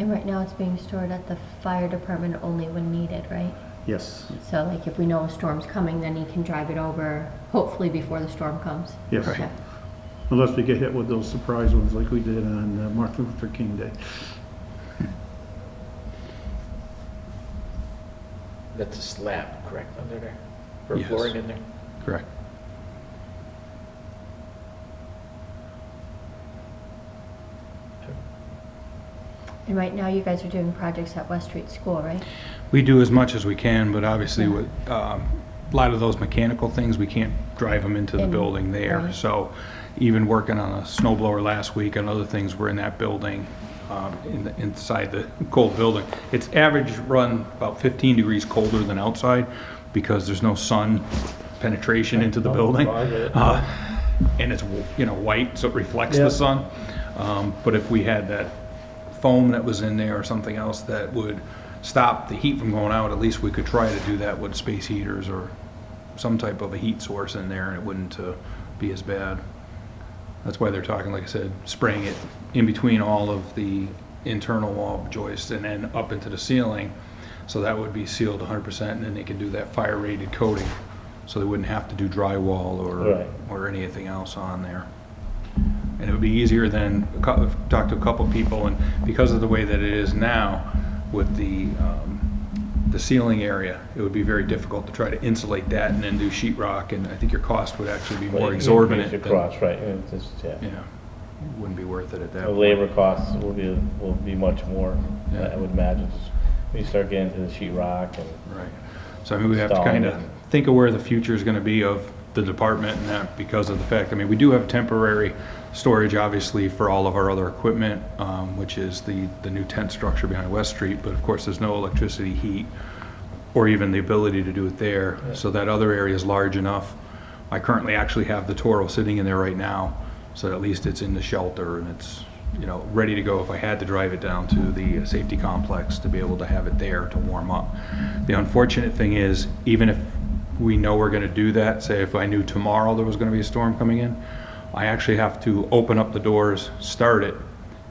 and right now it's being stored at the fire department only when needed, right? Yes, So like if we know a storm's coming, then he can drive it over, hopefully before the storm comes. yes. Okay. Unless we get hit with those surprise ones like we did on Martin Luther King Day. That's a slab, correct, under there? For Yes. flooring in there? Correct. And right now, you guys are doing projects at West Street School, right? We do as much as we can, but obviously with a lot of those mechanical things, we can't drive them into the building there. Right. So even working on a snow blower last week and other things were in that building, inside the cold building. It's average run about 15 degrees colder than outside because there's no sun penetration into the building. I get it. And it's, white, so it reflects the sun. But if we had that foam that was in there or something else that would stop the heat from going out, at least we could try to do that with space heaters or some type of a heat source in there, and it wouldn't be as bad. That's why they're talking, like I said, spraying it in between all of the internal wall joists and then up into the ceiling. So that would be sealed 100%, and then they could do that fire rated coating. So they wouldn't have to do drywall or anything else on there. And it would be easier than, I've talked to a couple people, and because of the way that it is now with the ceiling area, it would be very difficult to try to insulate that and then do sheetrock, and I think your cost would actually be more exorbitant. Your cost, right, and it's just, Yeah, it wouldn't be worth it at that The point. labor costs will be much more, Yeah. I would imagine, when you start getting into the sheetrock and. Right. So I mean, we have to kind of think of where the future is going to be of the department and that because of the fact, I mean, we do have temporary storage, obviously, for all of our other equipment, which is the new tent structure behind West Street, but of course, there's no electricity, heat, or even the ability to do it there. Yeah. So that other area is large enough. I currently actually have the Toro sitting in there right now, so that at least it's in the shelter and it's, ready to go if I had to drive it down to the safety complex to be able to have it there to warm up. The unfortunate thing is, even if we know we're going to do that, say if I knew tomorrow there was going to be a storm coming in, I actually have to open up the doors, start it,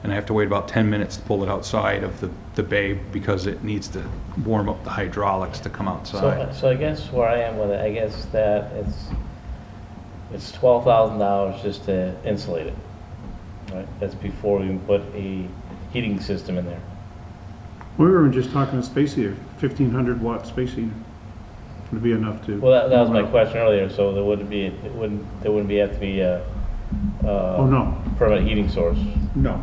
and I have to wait about 10 minutes to pull it outside of the bay because it needs to warm up the hydraulics to come outside. So I guess where I am with it, I guess that it's $12,000 just to insulate it, right? That's before we can put a heating system in there. We were just talking a space heater, 1,500 watt space heater. Would be enough to. Well, that was my question earlier, so there wouldn't have to be a Oh, no. permanent heating source. No.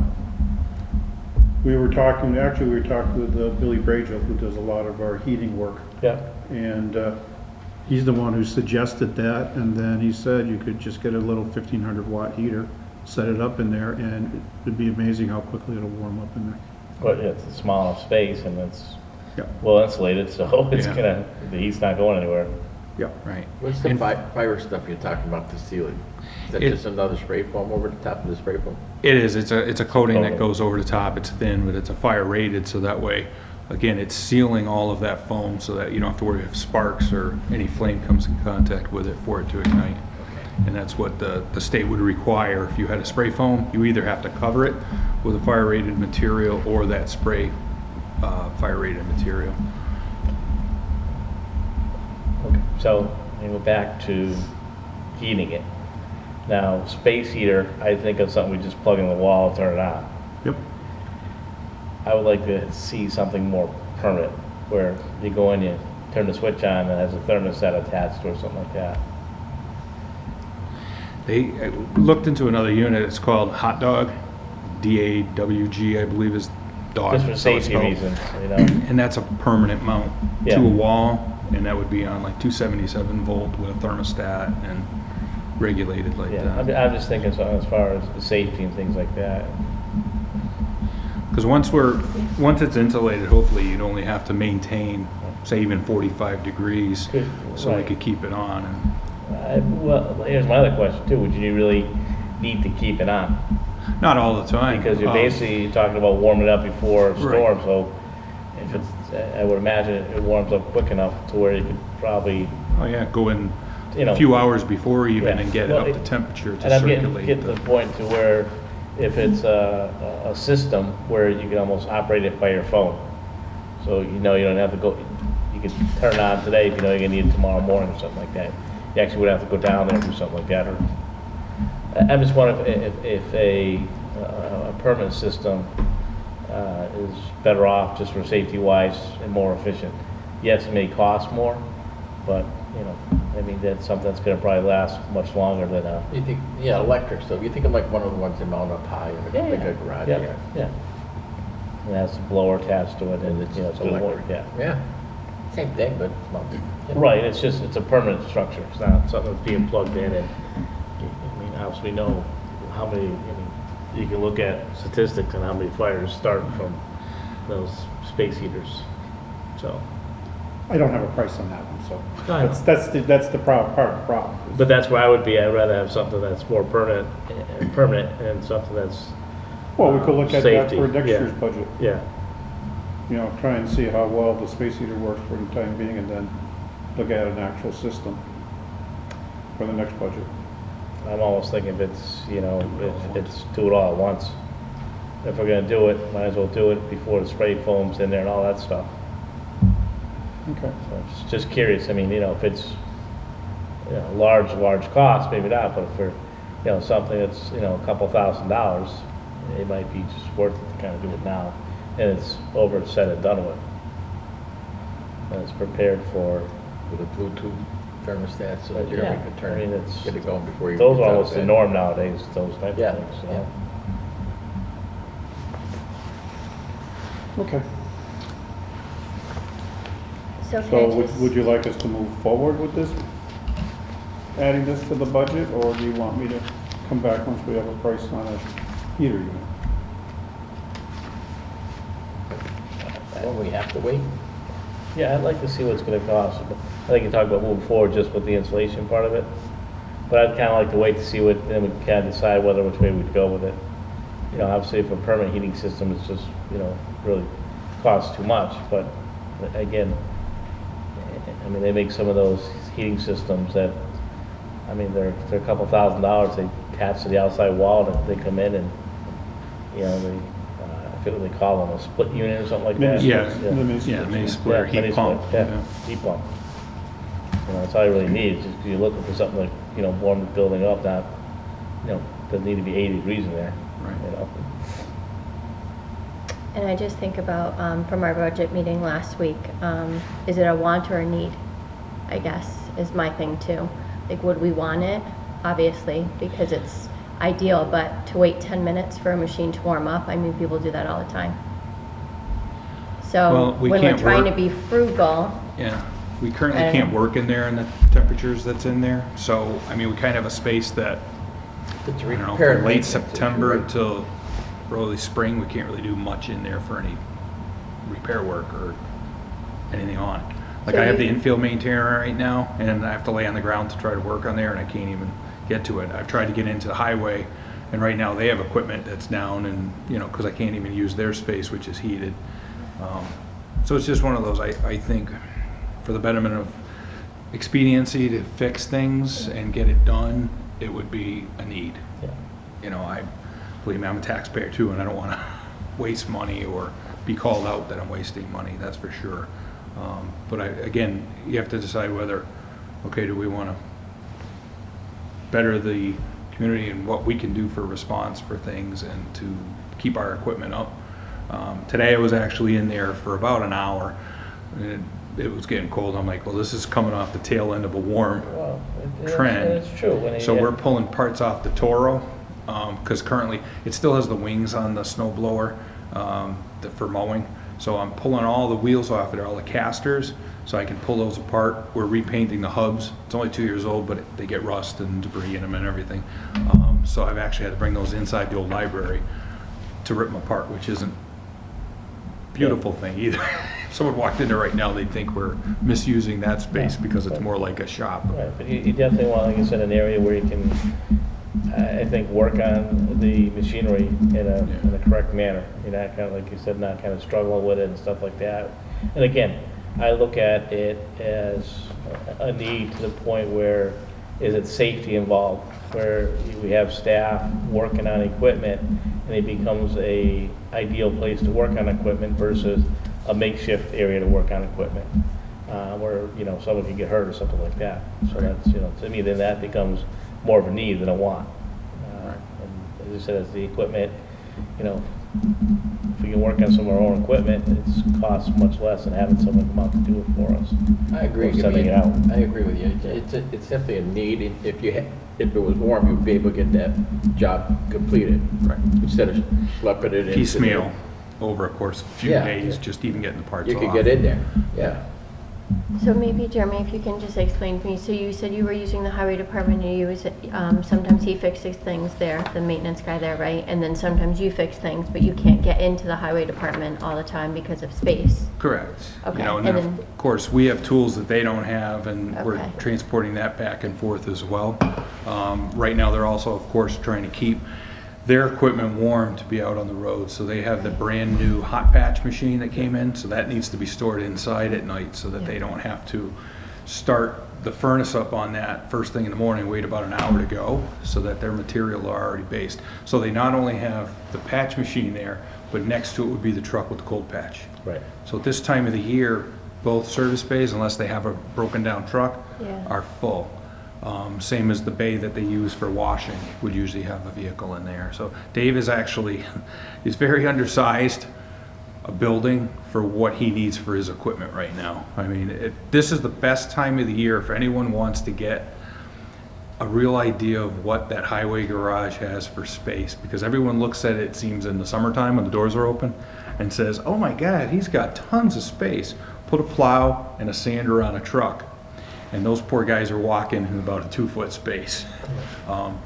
We were talking with Billy Bragel, who does a lot of our heating work. Yeah. And he's the one who suggested that, and then he said you could just get a little 1,500 watt heater, set it up in there, and it'd be amazing how quickly it'll warm up in there. But it's a small enough space and it's Yeah. well insulated, so it's Yeah. the heat's not going anywhere. Yeah. Right. What's the fire stuff you're talking about, the ceiling? Is that It- just another spray foam over the top of the spray foam? It is. It's a coating that Coating. goes over the top. It's thin, but it's a fire rated, so that way, again, it's sealing all of that foam so that you don't have to worry if sparks or any flame comes in contact with it for it to ignite. And that's what the state would require. If you had a spray foam, you either have to cover it with a fire rated material or that spray fire rated material. Okay. So we go back to heating it. Now, space heater, I think of something we just plug in the wall and turn it on. Yep. I would like to see something more permanent, where you go in, you turn the switch on, and it has a thermostat attached to it or something like that. They looked into another unit. It's called Hot Dog, DAWG, I believe is dog. Just for that's how it's safety spelled. reasons, And that's a permanent mount Yeah. to a wall, and that would be on like 277 volt with a thermostat and regulated like Yeah, that. I'm just thinking so as far as the safety and things like that. Because once it's insulated, hopefully you'd only have to maintain, say even 45 degrees, Good, so we right. could keep it on. And Well, here's my other question too. Would you really need to keep it on? not all the time. Because you're basically talking about warming it up before a Right. storm, so if it's, I would imagine it warms up quick enough to where you could probably, Oh yeah, go in you know. a few hours before even Yeah. and get Well, it up to temperature to And I'm circulate. getting to the point to where if it's a system where you can almost operate it by your phone. So you don't have to go, you could turn it on today if you know you're gonna need it tomorrow morning or something like that. You actually would have to go down there and do something like that. Or I'm just wondering if a permanent system is better off just for safety wise and more efficient. Yes, it may cost more, but I mean, that's something that's gonna probably last much longer than a. You think, yeah, electric stuff. You think of like one of the ones that mount up high in a big garage. Yeah, here. yeah. and it has a blower attached to it, and it's, it's good water, yeah. Yeah, same thing, but, well, Right, it's a permanent structure, it's not something that's being plugged in, and, I mean, obviously we know how many, you can look at statistics on how many fires start from those space heaters, so. I don't have a price on that one, so I know. that's the part of the problem. But that's where I would be, I'd rather have something that's more permanent, and something that's, Well, we could look at that Safety, for next yeah. year's budget, yeah. try and see how well the space heater works for the time being, and then look at an actual system for the next budget. I'm almost thinking if it's, if it's do it all at once. If we're gonna do it, might as well do it before the spray foam's in there and all that stuff. Okay. So just curious, I mean, if it's, large cost, maybe not, but if we're, something that's, a couple $1,000s, it might be just worth it to kind of do it now. And it's over, said and done with. And it's prepared for, with a Bluetooth thermostat, so that Yeah, Jeremy can turn I mean, it, it's- get it going before you. those gets are out of almost the bed. norm nowadays, those type Yeah, of things, so. yeah. Okay. So can So I just, would you like us to move forward with this, adding this to the budget, or do you want me to come back once we have a price on a heater unit? Well, we have to wait. Yeah, I'd like to see what it's gonna cost. I think you talk about moving forward just with the installation part of it. But I'd kinda like to wait to see what, then we can decide whether which way we'd go with it. Obviously for a permanent heating system, it's just, really costs too much, but again, I mean, they make some of those heating systems that, I mean, they're a couple $1,000s, they attach to the outside wall, and they come in and, they, I forget what they call them, a split unit or something like that. Mini Yeah. split, the mini Yeah, split. mini splitter, Yeah, mini heat pump. split, yeah, heat pump. That's all you really need, is just you're looking for something like, warm the building up, not, doesn't need to be 80 degrees in there, Right. and I just think about, from our budget meeting last week, is it a want or a need? I guess, is my thing too. Like, would we want it? Obviously, because it's ideal, but to wait 10 minutes for a machine to warm up, I mean, people do that all the time. So, Well, we when we're can't trying to work- be frugal, Yeah, we currently I don't can't know. work in there in the temperatures that's in there, so, I mean, we kind of have a space that, It's I don't know, repair and from late maintenance issue, September right? till early spring, we can't really do much in there for any repair work or anything on it. Like, So I have you- the infield maintainer right now, and I have to lay on the ground to try to work on there, and I can't even get to it. I've tried to get into the highway, and right now they have equipment that's down, and, because I can't even use their space, which is heated. So it's just one of those, I think, for the betterment of expediency to fix things and get it done, it would be a need. Yeah. Believe me, I'm a taxpayer too, and I don't want to waste money or be called out that I'm wasting money, that's for sure. But again, you have to decide whether, okay, do we want to better the community and what we can do for response for things and to keep our equipment up. Today I was actually in there for about an hour, and it was getting cold. I'm like, well, this is coming off the tail end of a warm Well, trend. It's true. When So we're pulling parts off the Toro, because currently, it still has the wings on the snow blower for mowing. So I'm pulling all the wheels off it, all the casters, so I can pull those apart. We're repainting the hubs. It's only 2 years old, but they get rust and debris in them and everything. So I've actually had to bring those inside the old library to rip them apart, which isn't a beautiful thing either. If someone walked in there right now, they'd think we're misusing that space because it's more like a shop. Right, but you definitely want, like I said, an area where you can, I think, work on the machinery in a correct manner. You're not kind of, like you said, not kind of struggling with it and stuff like that. And again, I look at it as a need to the point where, is it safety involved? Where we have staff working on equipment and it becomes a ideal place to work on equipment versus a makeshift area to work on equipment. Where, someone could get hurt or something like that. So that's, to me, then that becomes more of a need than a want. And as I said, as the equipment, if we can work on some of our own equipment, it costs much less than having someone come out to do it for us. I agree. Or sending it out. I agree with you. It's simply a need. If it was warm, you'd be able to get that job completed. Right. Instead of schlepping it into. Piecemeal. over a course of a few Yeah. days, just even getting the parts You off. could get in there, yeah. So maybe, Jeremy, if you can just explain to me, so you said you were using the highway department, you use, sometimes he fixes things there, the maintenance guy there, right? And then sometimes you fix things, but you can't get into the highway department all the time because of space. Correct. Okay, You know, and and then then- of course, we have tools that they don't have, and we're Okay. transporting that back and forth as well. Right now, they're also, of course, trying to keep their equipment warm to be out on the road, so they have the brand-new hot patch machine that came in, so that needs to be stored inside at night so that they don't have to start the furnace up on that first thing in the morning, wait about an hour to go, so that their material are already based. So they not only have the patch machine there, but next to it would be the truck with the cold patch. Right. So at this time of the year, both service bays, unless they have a broken down truck, Yeah. are full. Same as the bay that they use for washing would usually have a vehicle in there. So Dave is actually, he's very undersized a building for what he needs for his equipment right now. I mean, this is the best time of the year if anyone wants to get a real idea of what that highway garage has for space, because everyone looks at it, it seems, in the summertime when the doors are open and says, oh my God, he's got tons of space. Put a plow and a sander on a truck, and those poor guys are walking in about a 2-foot space.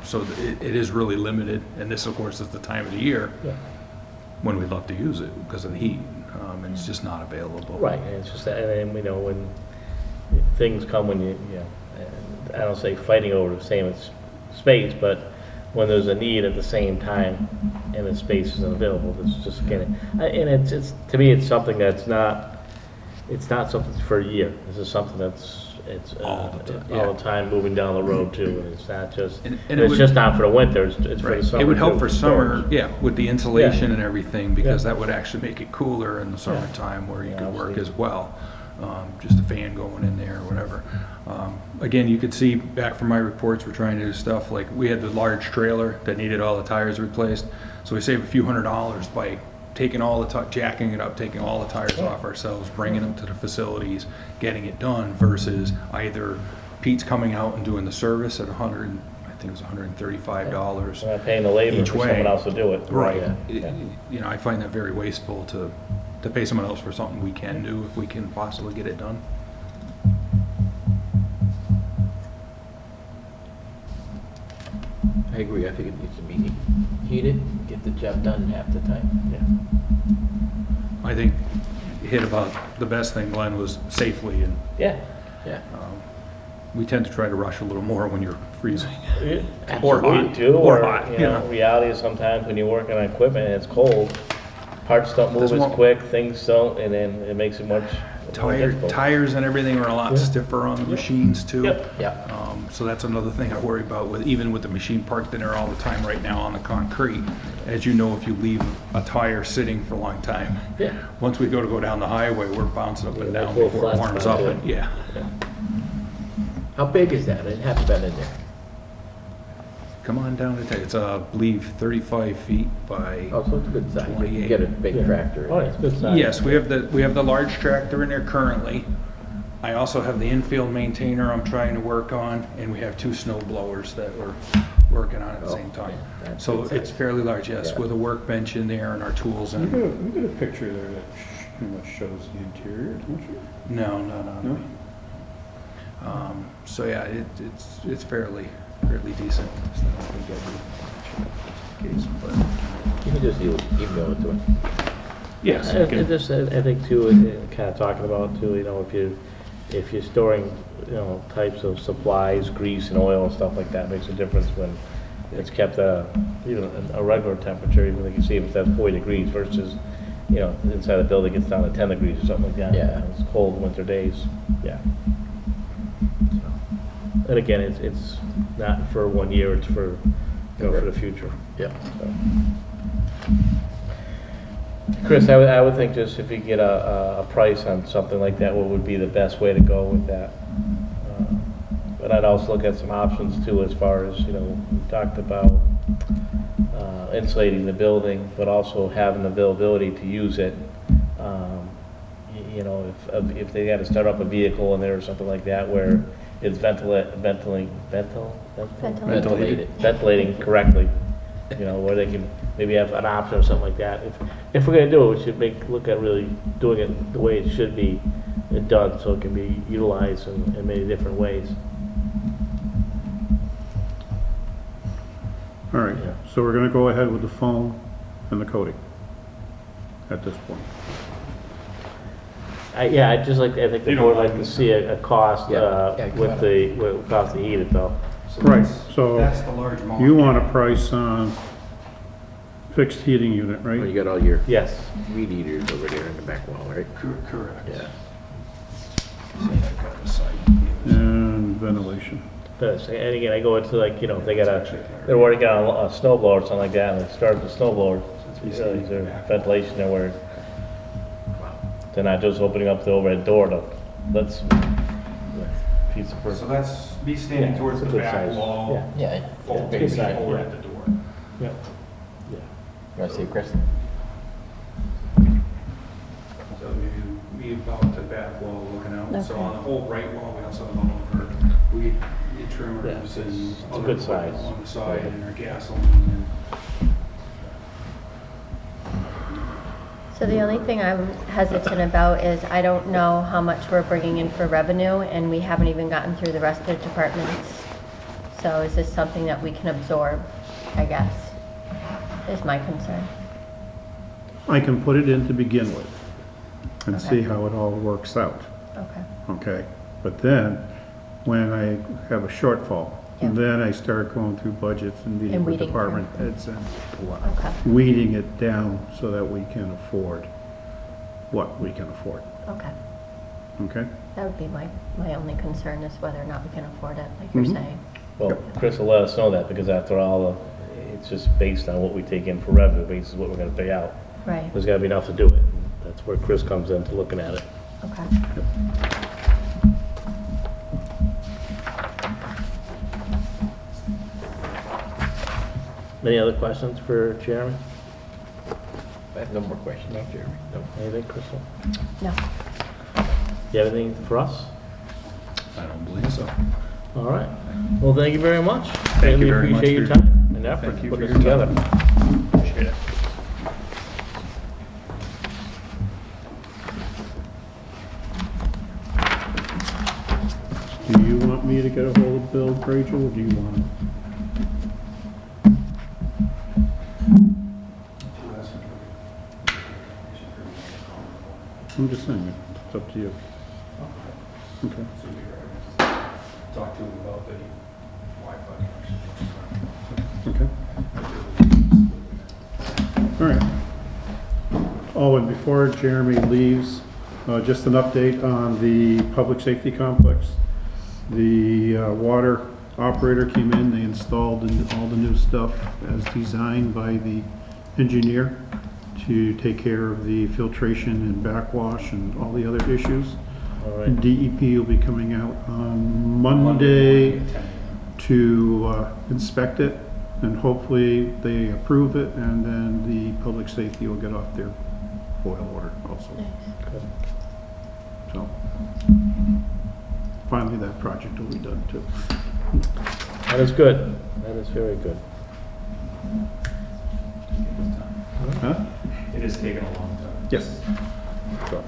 So it is really limited, and this, of course, is the time of the year Yeah. when we'd love to use it because of the heat, and it's just not available. Right, and it's just, and then, you know, when things come when you know, and I don't say fighting over the same as space, but when there's a need at the same time and the space isn't available, it's just getting, and it's, to me, it's something that's not, it's not something for a year. This is something it's All the time, all the time moving down the road too, and it's not just, And and it it's would- just not for the winter, it's for the Right. summer. It would help too, for summer, storage. yeah, with the insulation Yeah. and everything, because Yeah. that would actually make it cooler in the summertime where you Yeah, could work absolutely. as well. Just a fan going in there or whatever. Again, you could see back from my reports, we're trying to do stuff like, we had the large trailer that needed all the tires replaced. So we saved a few $100s by taking all the, jacking it up, taking all the tires off ourselves, bringing them to the facilities, getting it done, versus either Pete's coming out and doing the service at I think it was $135 We're not paying the labor each for way. someone else to do it. Right. Yeah. You know, I find that very wasteful to pay someone else for something we can do if we can possibly get it done. I agree, I think it needs to be heated, get the job done in half the time. I think hit about the best thing, Glenn, was safely, and Yeah. Yeah. we tend to try to rush a little more when you're freezing. Or hot. We do, Or or, hot, you you know, know. reality is sometimes when you're working on equipment and it's cold, parts don't move Doesn't as want- quick, things don't, and then it makes it much more difficult. Tires and everything are a lot stiffer on the machines too. Yep. Yeah. So that's another thing I worry about with, even with the machine parked in there all the time right now on the concrete. As you know, if you leave a tire sitting for a long time, Yeah. once we go down the highway, we're bouncing up and Yeah, down like a little before it flat warms spot up. to And it. yeah, How big is that? I haven't been in there. come on down to, it's, I believe 35 feet by, Oh, so it's a good size. You can 28. get a big Yeah. tractor. in Oh, there. it's good size. yes, we have the large tractor in there currently. I also have the infield maintainer I'm trying to work on, and we have 2 snow blowers that we're working on at the Oh, same time. yeah, that's So good it's size. fairly large, yes, Yeah. with a workbench in there and our tools You in. got a picture there that pretty much shows the interior, don't you? No. No? So yeah, it's fairly decent. So I don't think I do much of the case, but You can just email it to us. yes, I think too, kind of talking about too, you know, if you're storing, you know, types of supplies, grease and oil and stuff like that, makes a difference when it's kept at even a regular temperature, even like you see if it's at 40 degrees versus, you know, inside the building gets down to 10 degrees or something like that. Yeah. It's cold winter days, yeah. So, and again, it's not for 1 year, it's for, you know, for the future. Yeah. Chris, I would think just if you get a price on something like that, what would be the best way to go with that? But I'd also look at some options too, as far as, you know, we talked about insulating the building, but also having the availability to use it. You know, if they got to start up a vehicle in there or something like that where it's ventilating correctly, you know, where they can maybe have an option or something like that. If we're gonna do it, we should look at really doing it the way it should be done, so it can be utilized in many different ways. All right, Yeah. so we're gonna go ahead with the foam and the coating at this point. Yeah, I think the board like to see a cost, Yeah, come with on. what it costs to heat it though. Right, so That's the large amount. you want a price on fixed heating unit, Well, you right? got all your Yes. weed eaters over there in the back wall, right? Correct. Yeah. I've got the site. And ventilation. Does. And again, I go into like, you know, if they're working on a snow blower or something like that, and they start the snow blower, is there ventilation there where they're not just opening up the overhead door to, let's, piece of So person. that's me standing Yeah, towards the it's a good back size. wall, Yeah. full good facing size, forward yeah. at the door. Yeah. You wanna see Chris? So we about the back wall looking out. So Okay. on the whole right wall, we also have all of our weed trimmers Yeah, and it's a other good equipment size. on the side Right. and our gasoline and So the only thing I'm hesitant about is I don't know how much we're bringing in for revenue, and we haven't even gotten through the rest of the departments. So is this something that we can absorb, I guess, is my concern. I can put it in to begin with and Okay. see how it all works out, Okay. okay? But then, when I have a shortfall, Yeah. then I start going through budgets and meeting And with weeding department heads and Okay. weeding it down so that we can afford what we can afford, Okay. okay? That would be my only concern is whether or not we can afford it, like you're Mhm. saying. Well, Chris will let us know that, because after all, it's just based on what we take in for revenue, basis what we're gonna pay out. Right. There's gotta be enough to do it. That's where Chris comes into looking at it. Okay. Any other questions for Jeremy? I have no more questions, Jeremy. No. Anything, Crystal? No. You have anything for us? I don't believe so. All right. Well, thank you very much. Thank you Really very much appreciate your for your- time and effort Thank you putting for this your together. time. Appreciate it. Do you want me to get a hold of Bill, Rachel, or do you want to? I'm just saying, it's up to you. Okay. talk to him about the Wi-Fi connection. Okay. All right. Oh, and before Jeremy leaves, just an update on the public safety complex. The water operator came in, they installed all the new stuff as designed by the engineer to take care of the filtration and backwash and all the other issues. All right. DEP will be coming out on Monday to inspect it, and hopefully they approve it, and then the public safety will get off their boil order also. Good. So, finally that project will be done too. That is good. That is very good. Huh? It has taken a long time. Yes. So,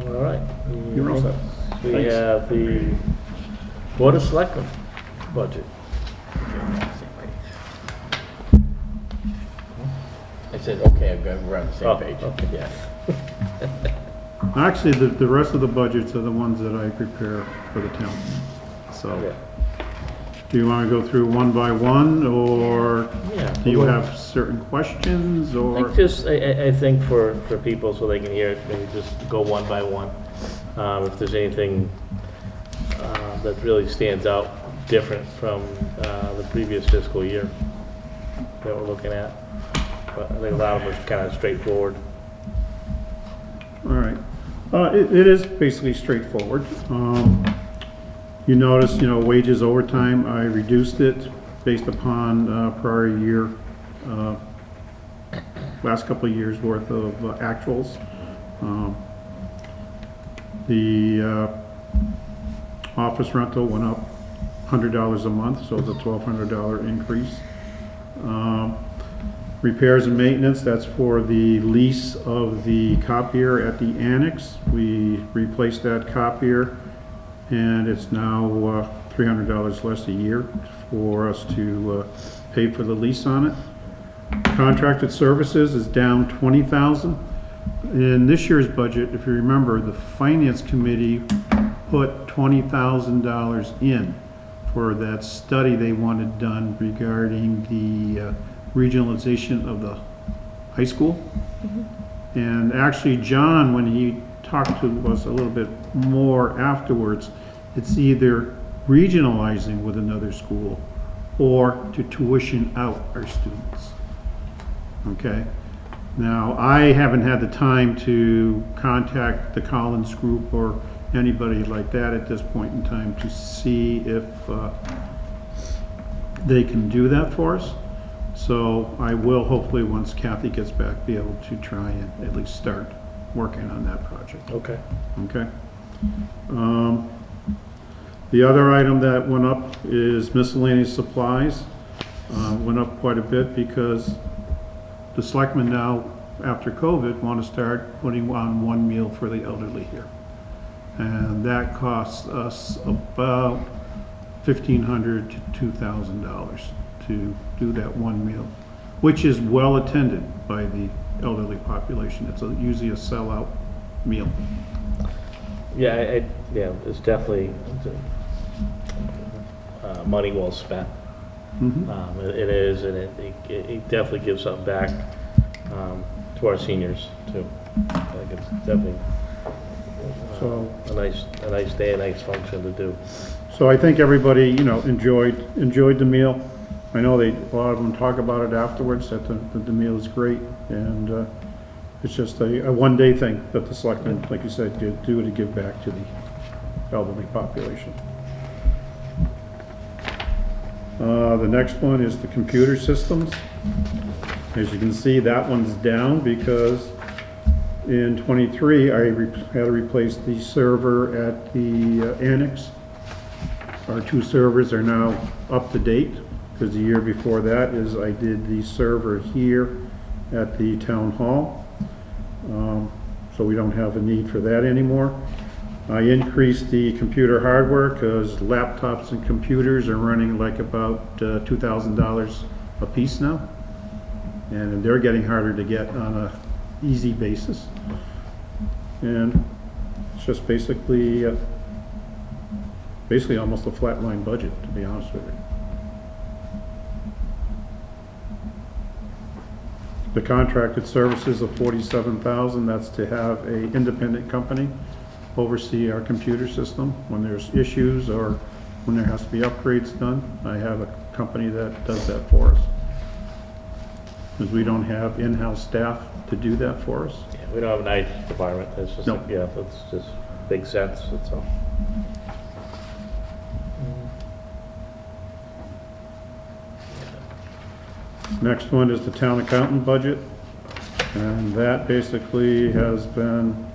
all right. You're all set. We Thanks. have the Board of Selectmen budget. I said, okay, we're on the Oh, same page. okay. Yeah. Actually, the rest of the budgets are the ones that I prepare for the town. So, Yeah. do you want to go through one by one, or Yeah. do you have certain questions, I or? think just, I think for people, so they can hear it, maybe just go one by one. If there's anything that really stands out different from the previous fiscal year that we're looking at. But I think a lot of them are kind of straightforward. All right. It is basically straightforward. You notice, wages overtime, I reduced it based upon prior year, last couple of years' worth of actuals. The Office rental went up $100 a month, so it's a $1,200 increase. Repairs and maintenance, that's for the lease of the copier at the annex. We replaced that copier, and it's now $300 less a year for us to pay for the lease on it. Contracted services is down $20,000. In this year's budget, if you remember, the Finance Committee put $20,000 in for that study they wanted done regarding the regionalization of the high school. And actually, John, when he talked to us a little bit more afterwards, it's either regionalizing with another school or to tuition out our students. Okay? Now, I haven't had the time to contact the Collins Group or anybody like that at this point in time to see if they can do that for us. So I will hopefully, once Kathy gets back, be able to try and at least start working on that project. Okay. Okay? The other item that went up is miscellaneous supplies. Went up quite a bit because the selectmen now, after COVID, want to start putting on one meal for the elderly here. And that costs us about $1,500 to $2,000 to do that one meal, which is well attended by the elderly population. It's usually a sellout meal. Yeah, yeah, it's definitely money well spent. It is, and it definitely gives something back to our seniors too. I think it's definitely So, a nice day, a nice function to do. so I think everybody, you know, enjoyed the meal. I know a lot of them talk about it afterwards, that the meal is great, and it's just a one-day thing that the selectmen, like you said, do to give back to the elderly population. The next one is the computer systems. As you can see, that one's down because in '23, I had to replace the server at the annex. Our two servers are now up to date, because the year before that is I did the server here at the town hall. So we don't have a need for that anymore. I increased the computer hardware because laptops and computers are running like about $2,000 a piece now. And they're getting harder to get on a easy basis. And it's just basically almost a flatline budget, to be honest with you. The contracted services of $47,000, that's to have a independent company oversee our computer system when there's issues or when there has to be upgrades done. I have a company that does that for us, because we don't have in-house staff to do that for us. Yeah, we don't have an IT department. It's just, No. yeah, that's just big sense, that's all. Next one is the town accountant budget, and that basically has been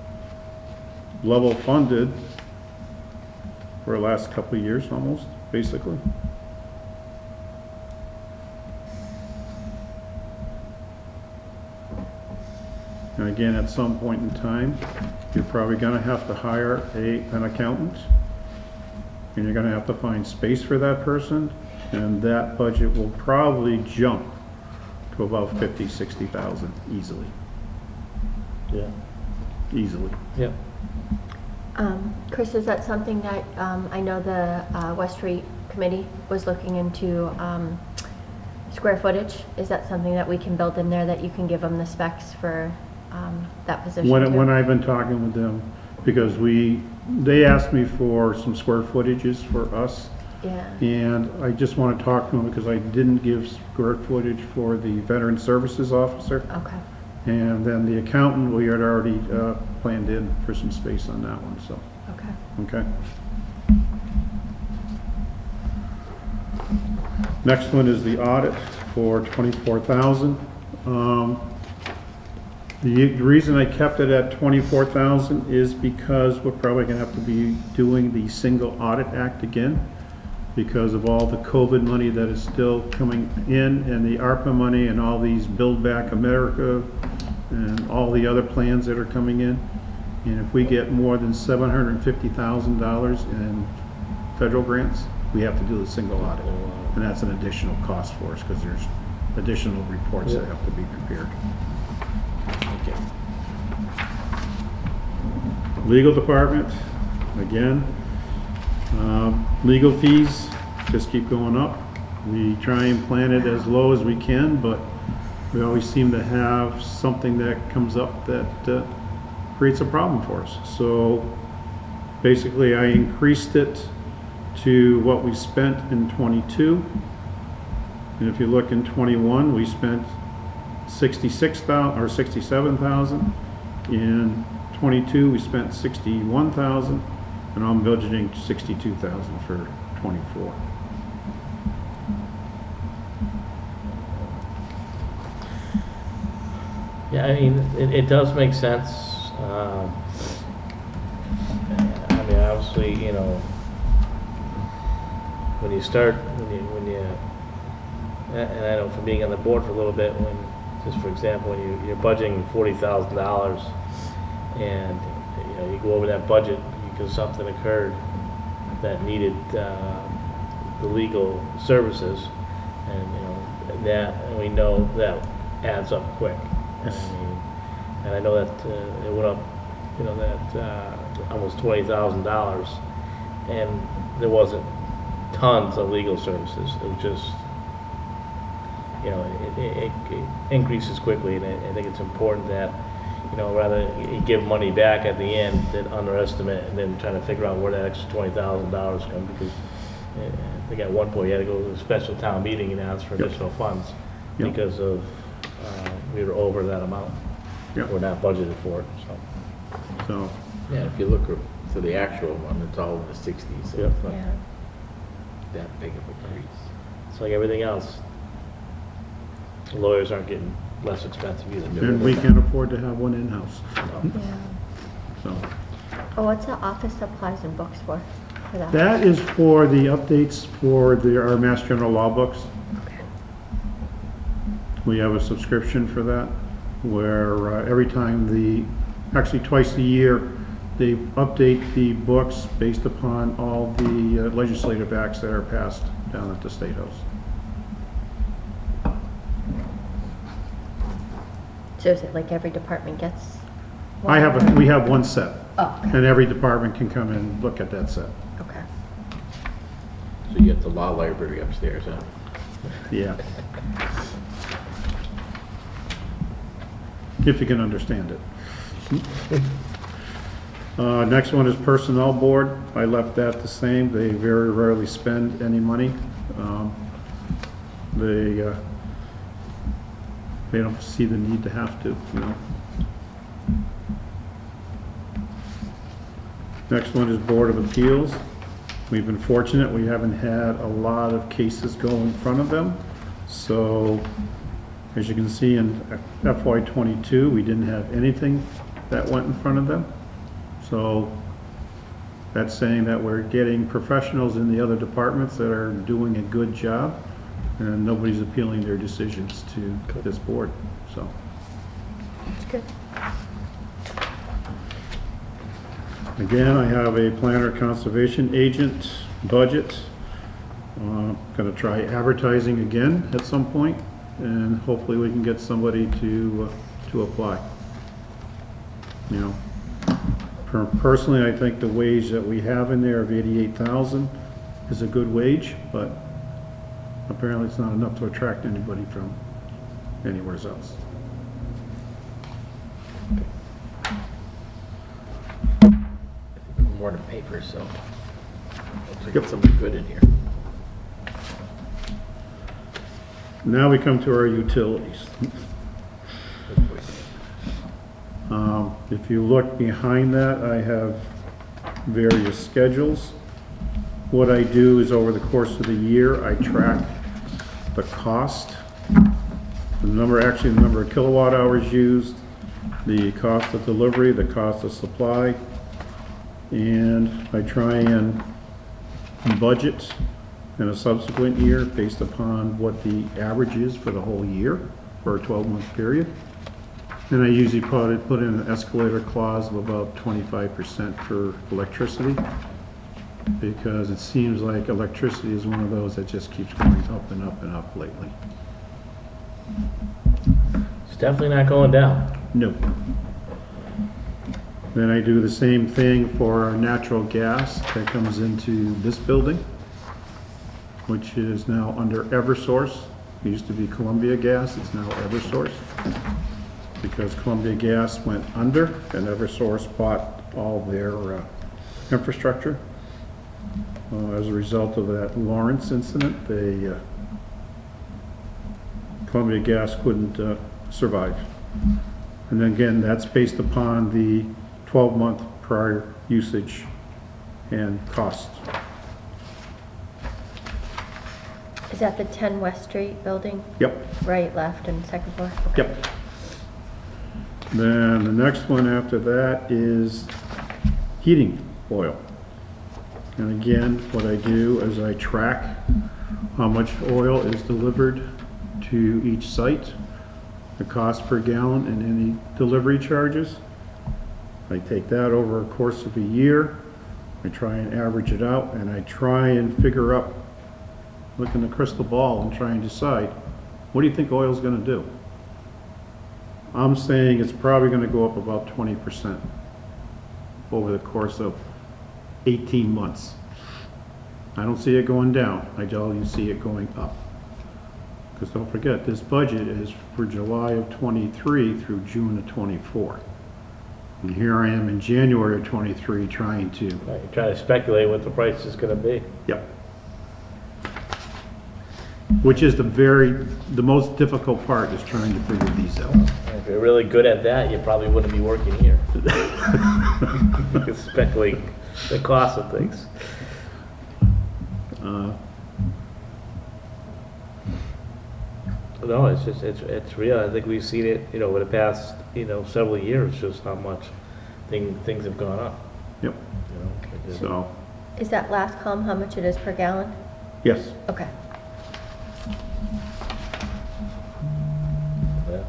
level funded for the last couple of years almost, basically. And again, at some point in time, you're probably gonna have to hire an accountant, and you're gonna have to find space for that person, and that budget will probably jump to about 50, 60,000 easily, Yeah, easily. yeah. Chris, is that something that, I know the West Street Committee was looking into square footage? Is that something that we can build in there, that you can give them the specs for that position too? When I've been talking with them, because they asked me for some square footages for us, Yeah, and I just want to talk to them because I didn't give square footage for the Veteran Services Officer. okay. And then the accountant, we had already planned in for some space on that one, so, Okay. okay. Next one is the audit for $24,000. The reason I kept it at 24,000 is because we're probably gonna have to be doing the single audit act again because of all the COVID money that is still coming in and the ARPA money and all these Build Back America and all the other plans that are coming in. And if we get more than $750,000 in federal grants, we have to do the single audit. And that's an additional cost for us because there's additional reports that have to be prepared. Okay. Legal department, again, legal fees just keep going up. We try and plan it as low as we can, but we always seem to have something that comes up that creates a problem for us. So basically I increased it to what we spent in '22. And if you look in '21, we spent 66,000 or 67,000. In '22, we spent 61,000, and I'm budgeting 62,000 for '24. Yeah, I mean, it does make sense. I mean, obviously, you know, when you, and I know from being on the board for a little bit, when, just for example, when you're budgeting $40,000 and, you know, you go over that budget because something occurred that needed the legal services, and, you know, and we know that adds up quick. Yes. I mean, and I know that it went up, you know, that almost $20,000, and there wasn't tons of legal services. It was just, you know, it increases quickly, and I think it's important that, you know, rather you give money back at the end than underestimate and then trying to figure out where that extra $20,000 comes, because I think at one point you had to go to a special town meeting and ask for additional funds because of we were over that amount. We're not budgeted for it, So, Yeah, if you look to the actual one, it's all in the 60s, so it's not Yeah. that big of a increase. it's like everything else. Lawyers aren't getting less expensive either. and we can't afford to have one in-house, Yeah. so. Oh, what's the office supplies and books for that? That is for the updates for our Mass General Law books. Okay. We have a subscription for that, where every time actually twice a year, they update the books based upon all the legislative acts that are passed down at the State House. So is it like every department gets? We have one set, Oh, okay. and every department can come and look at that set. Okay. So you have the law library upstairs, huh? Yeah. If you can understand it. Next one is Personnel Board. I left that the same. They very rarely spend any money. They don't see the need to have to, you know. Next one is Board of Appeals. We've been fortunate. We haven't had a lot of cases go in front of them. So, as you can see in FY '22, we didn't have anything that went in front of them. So that's saying that we're getting professionals in the other departments that are doing a good job, and nobody's appealing their decisions to this board, so. That's good. Again, I have a planner conservation agent budget. Gonna try advertising again at some point, and hopefully we can get somebody to apply. You know, personally, I think the wage that we have in there of 88,000 is a good wage, but apparently it's not enough to attract anybody from anywhere else. More than paper, so let's get something good in here. Now we come to our utilities. If you look behind that, I have various schedules. What I do is over the course of the year, I track the cost, the number of kilowatt hours used, the cost of delivery, the cost of supply, and I try and budget in a subsequent year based upon what the average is for the whole year for a 12-month period. And I usually put in an escalator clause of about 25% for electricity, because it seems like electricity is one of those that just keeps going up and up and up lately. It's definitely not going down. No. Then I do the same thing for our natural gas that comes into this building, which is now under Eversource. It used to be Columbia Gas, it's now Eversource. Because Columbia Gas went under and Eversource bought all their infrastructure. As a result of that Lawrence incident, Columbia Gas couldn't survive. And then again, that's based upon the 12-month prior usage and costs. Is that the 10 West Street building? Yep, Right, left, and second floor? yep. Then the next one after that is heating oil. And again, what I do is I track how much oil is delivered to each site, the cost per gallon, and any delivery charges. I take that over a course of a year. I try and average it out, and I try and figure out, look in the crystal ball and try and decide, what do you think oil's gonna do? I'm saying it's probably gonna go up about 20% over the course of 18 months. I don't see it going down. I only see it going up. Because don't forget, this budget is for July of 23 through June of 24. And here I am in January of 23 trying to, You're trying to speculate what the price is gonna be. yep. Which is the most difficult part, is trying to figure these out. If you're really good at that, you probably wouldn't be working here. You could speculate the cost of things. No, it's just, it's real. I think we've seen it, over the past, several years, just how much things have gone up. Yep, It so, Is that last column how much it is per gallon? yes. Okay. yeah.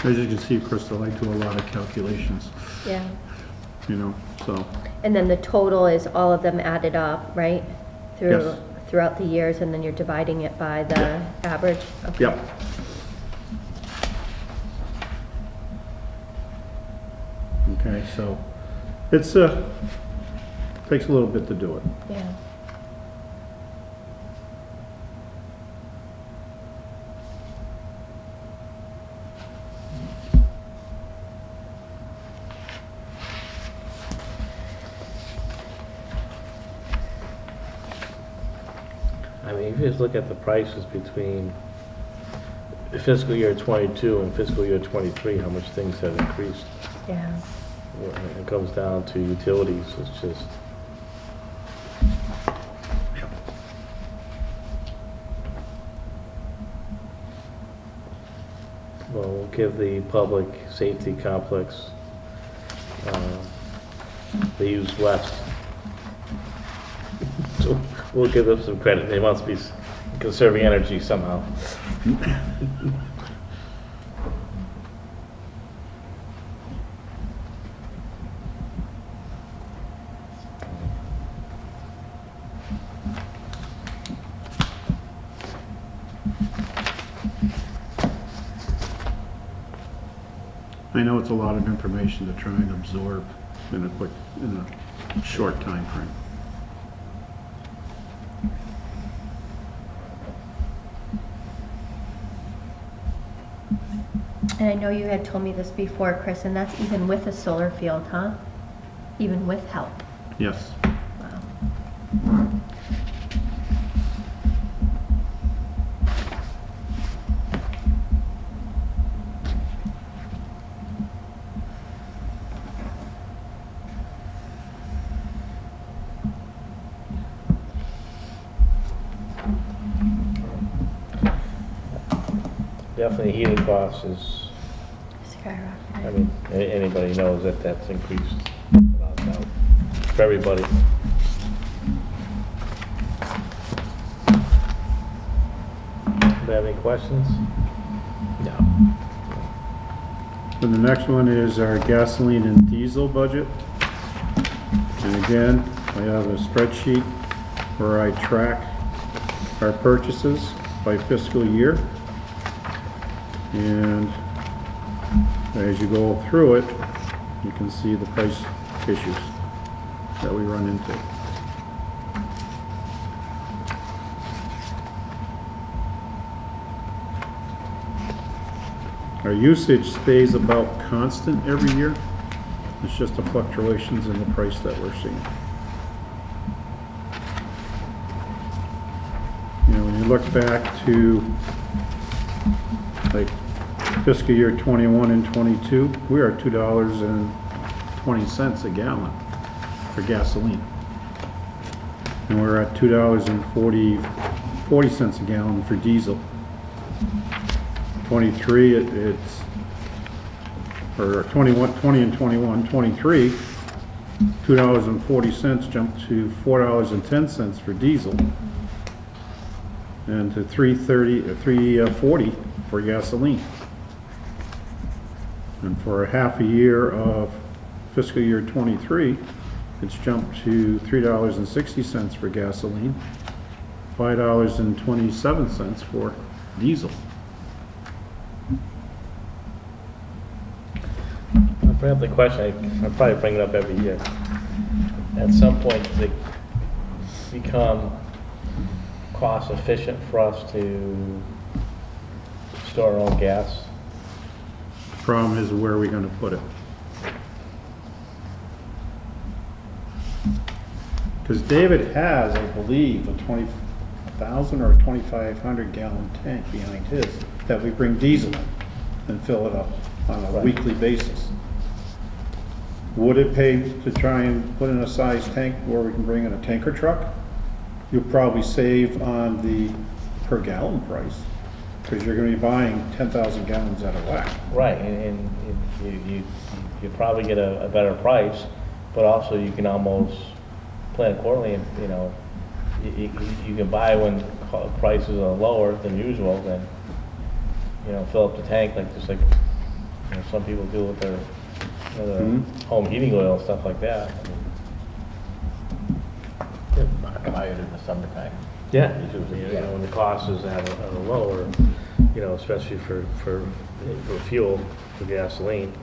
As you can see, Crystal, I do a lot of calculations, Yeah. so, And then the total is all of them added up, right? Yes. Throughout the years, and then you're dividing it by the average? Okay. yep. Okay, so, it's, takes a little bit to do it. Yeah. I mean, if you just look at the prices between fiscal year 22 and fiscal year 23, how much things have increased. Yeah. When it comes down to utilities, it's just, well, we'll give the public safety complex, they use less. So we'll give them some credit. They must be conserving energy somehow. I know it's a lot of information to try and absorb in a short time frame. And I know you had told me this before, Chris, and that's even with a solar field, huh? Even with help. Yes. Wow. definitely heating costs is, I Skyrocketed. mean, anybody knows that that's increased without a doubt for everybody. Do you have any questions? No. And the next one is our gasoline and diesel budget. And again, I have a spreadsheet where I track our purchases by fiscal year. And as you go through it, you can see the price issues that we run into. Our usage stays about constant every year. It's just the fluctuations in the price that we're seeing. You know, when you look back to like fiscal year 21 and 22, we are $2.20 a gallon for gasoline. And we're at $2.40 a gallon for diesel. 23, it's, or 21, 20 and 21, 23, $2.40 jumped to $4.10 for diesel, and to $3.40 for gasoline. And for a half a year of fiscal year 23, it's jumped to $3.60 for gasoline, $5.27 for diesel. I bring up the question, I probably bring it up every year. At some point, does it become cost efficient for us to store our own gas? Problem is, where are we gonna put it? Because David has, I believe, a 20,000 or 2,500 gallon tank behind his that we bring diesel in and fill it up on a Right. weekly basis. Would it pay to try and put in a size tank where we can bring in a tanker truck? You'll probably save on the per gallon price, because you're gonna be buying 10,000 gallons out of whack. Right, and you probably get a better price, but also you can almost plan accordingly, and, you know, you can buy when prices are lower than usual, then, you know, fill up the tank like, just like, you know, some people do with their, you know, their home heating oil and stuff like that. I mean, Buy it in the summertime. yeah, you know, when the costs is at a lower, you know, especially for fuel, for gasoline.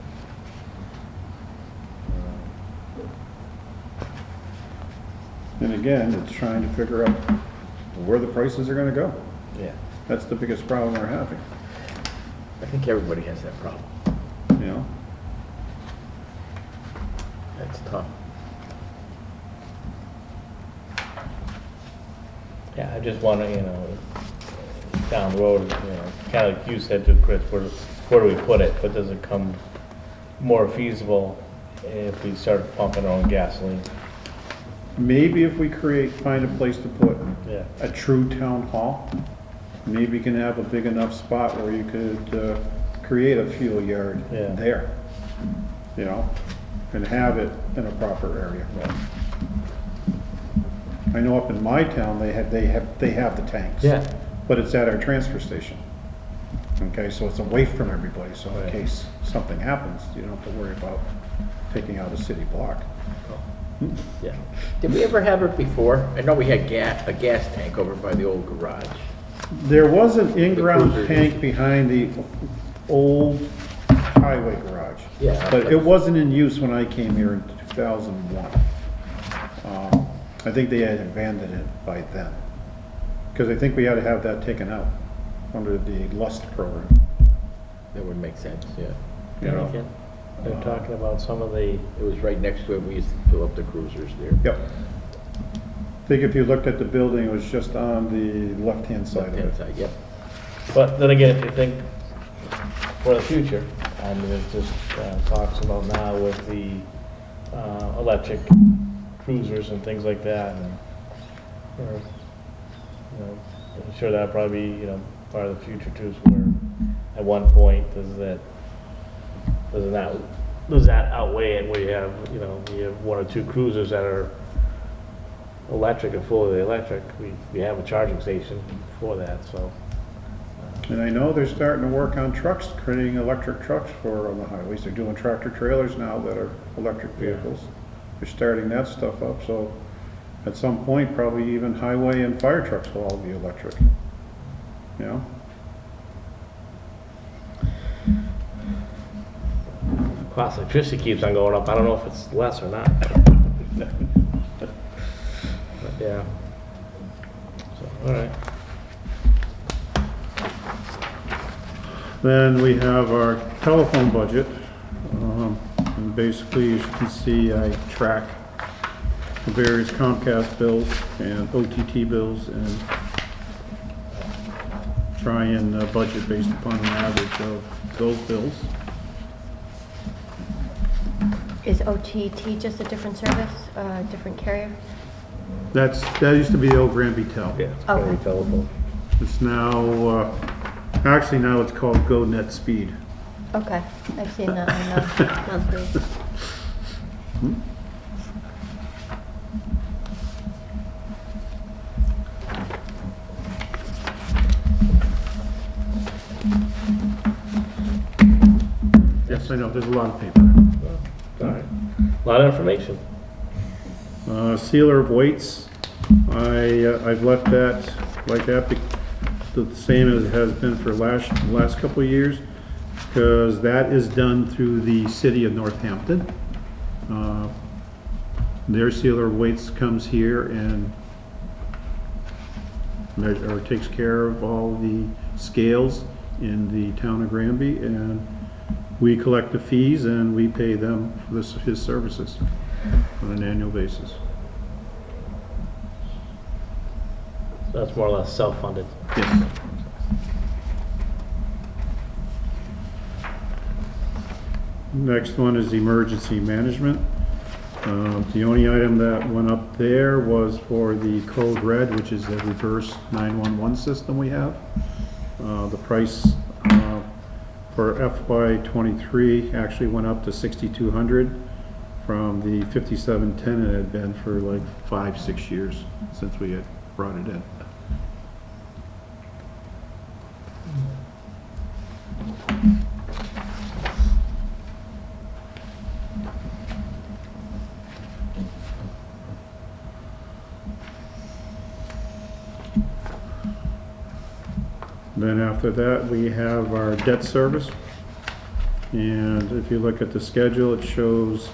And again, it's trying to figure out where the prices are gonna go. Yeah, That's the biggest problem we're having, I think everybody has that problem. you know? That's tough. yeah, I just wanna, you know, down the road, you know, kinda like you said to Chris, where do we put it? But does it come more feasible if we start pumping our own gasoline? Maybe if we find a place to put Yeah. a true town hall, maybe you can have a big enough spot where you could create a fuel yard Yeah. there, you know, and have it in a proper area. I know up in my town, they have the tanks. Yeah. But it's at our transfer station. Okay, so it's away from everybody, so in Right. case something happens, you don't have to worry about taking out a city block. Yeah. Did we ever have it before? I know we had a gas tank over by the old garage. There was an in-ground cruiser tank used- behind the old highway garage. Yeah. But it wasn't in use when I came here in 2001. I think they had abandoned it by then. Because I think we had to have that taken out under the LUST program. That would make sense, yeah. You know? They're talking about some of the, It was right next to it, we used to fill up the cruisers there. Yep. I think if you looked at the building, it was just on the left-hand side of Left-hand it. side, yep. but then again, if you think for the future, I mean, it just talks about now with the electric cruisers and things like that, and, you know, I'm sure that'll probably be, you know, part of the future too, is where at one point, does that outweigh it where you have, you have one or two cruisers that are electric and fully electric? We have a charging station for that, so. And I know they're starting to work on trucks, creating electric trucks for on the highways. They're doing tractor trailers now that are electric vehicles. They're starting that stuff up, so at some point, probably even highway and fire trucks will all be electric. You know? Cost of electricity keeps on going up. I don't know if it's less or not. But yeah. So, all right. Then we have our telephone budget. And basically, as you can see, I track the various Comcast bills and OTT bills and try and budget based upon an average of those bills. Is OTT just a different service, different carrier? That used to be the old Granby Tel. Yeah, it's Okay. probably telephone. It's now, actually now it's called GoNet Speed. Okay, I've seen that on monthly. Yes, I know, there's a lot of paper. All right. A lot of information. Sealer of weights, I've left that like that, the same as it has been for last couple of years, because that is done through the city of Northampton. Their sealer of weights comes here and takes care of all the scales in the town of Granby, and we collect the fees and we pay them for his services on an annual basis. So that's more or less self-funded. Yes. Next one is emergency management. The only item that went up there was for the Code Red, which is the reverse 911 system we have. The price for FY23 actually went up to $6,200 from the $5,710 it had been for like 5-6 years since we had brought it in. Then after that, we have our debt service. And if you look at the schedule, it shows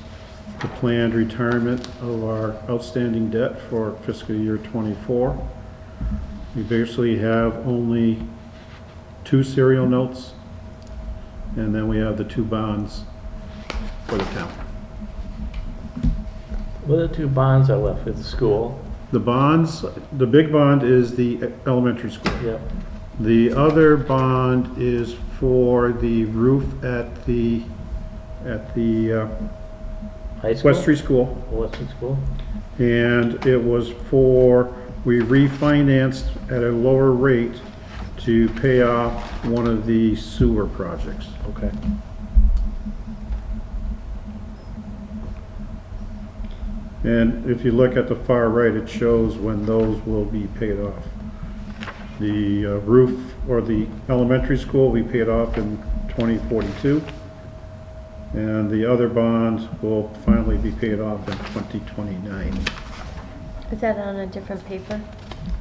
the planned retirement of our outstanding debt for fiscal year '24. We basically have only 2 serial notes, and then we have the 2 bonds for the town. What are the 2 bonds that are left with the school? The bonds, the big bond is the elementary school. Yep. The other bond is for the roof at the High school? West Street School. West Street School? And it was for, we refinanced at a lower rate to pay off one of the sewer projects. Okay. And if you look at the far right, it shows when those will be paid off. The roof, or the elementary school, we paid off in 2042. And the other bonds will finally be paid off in 2029. Is that on a different paper?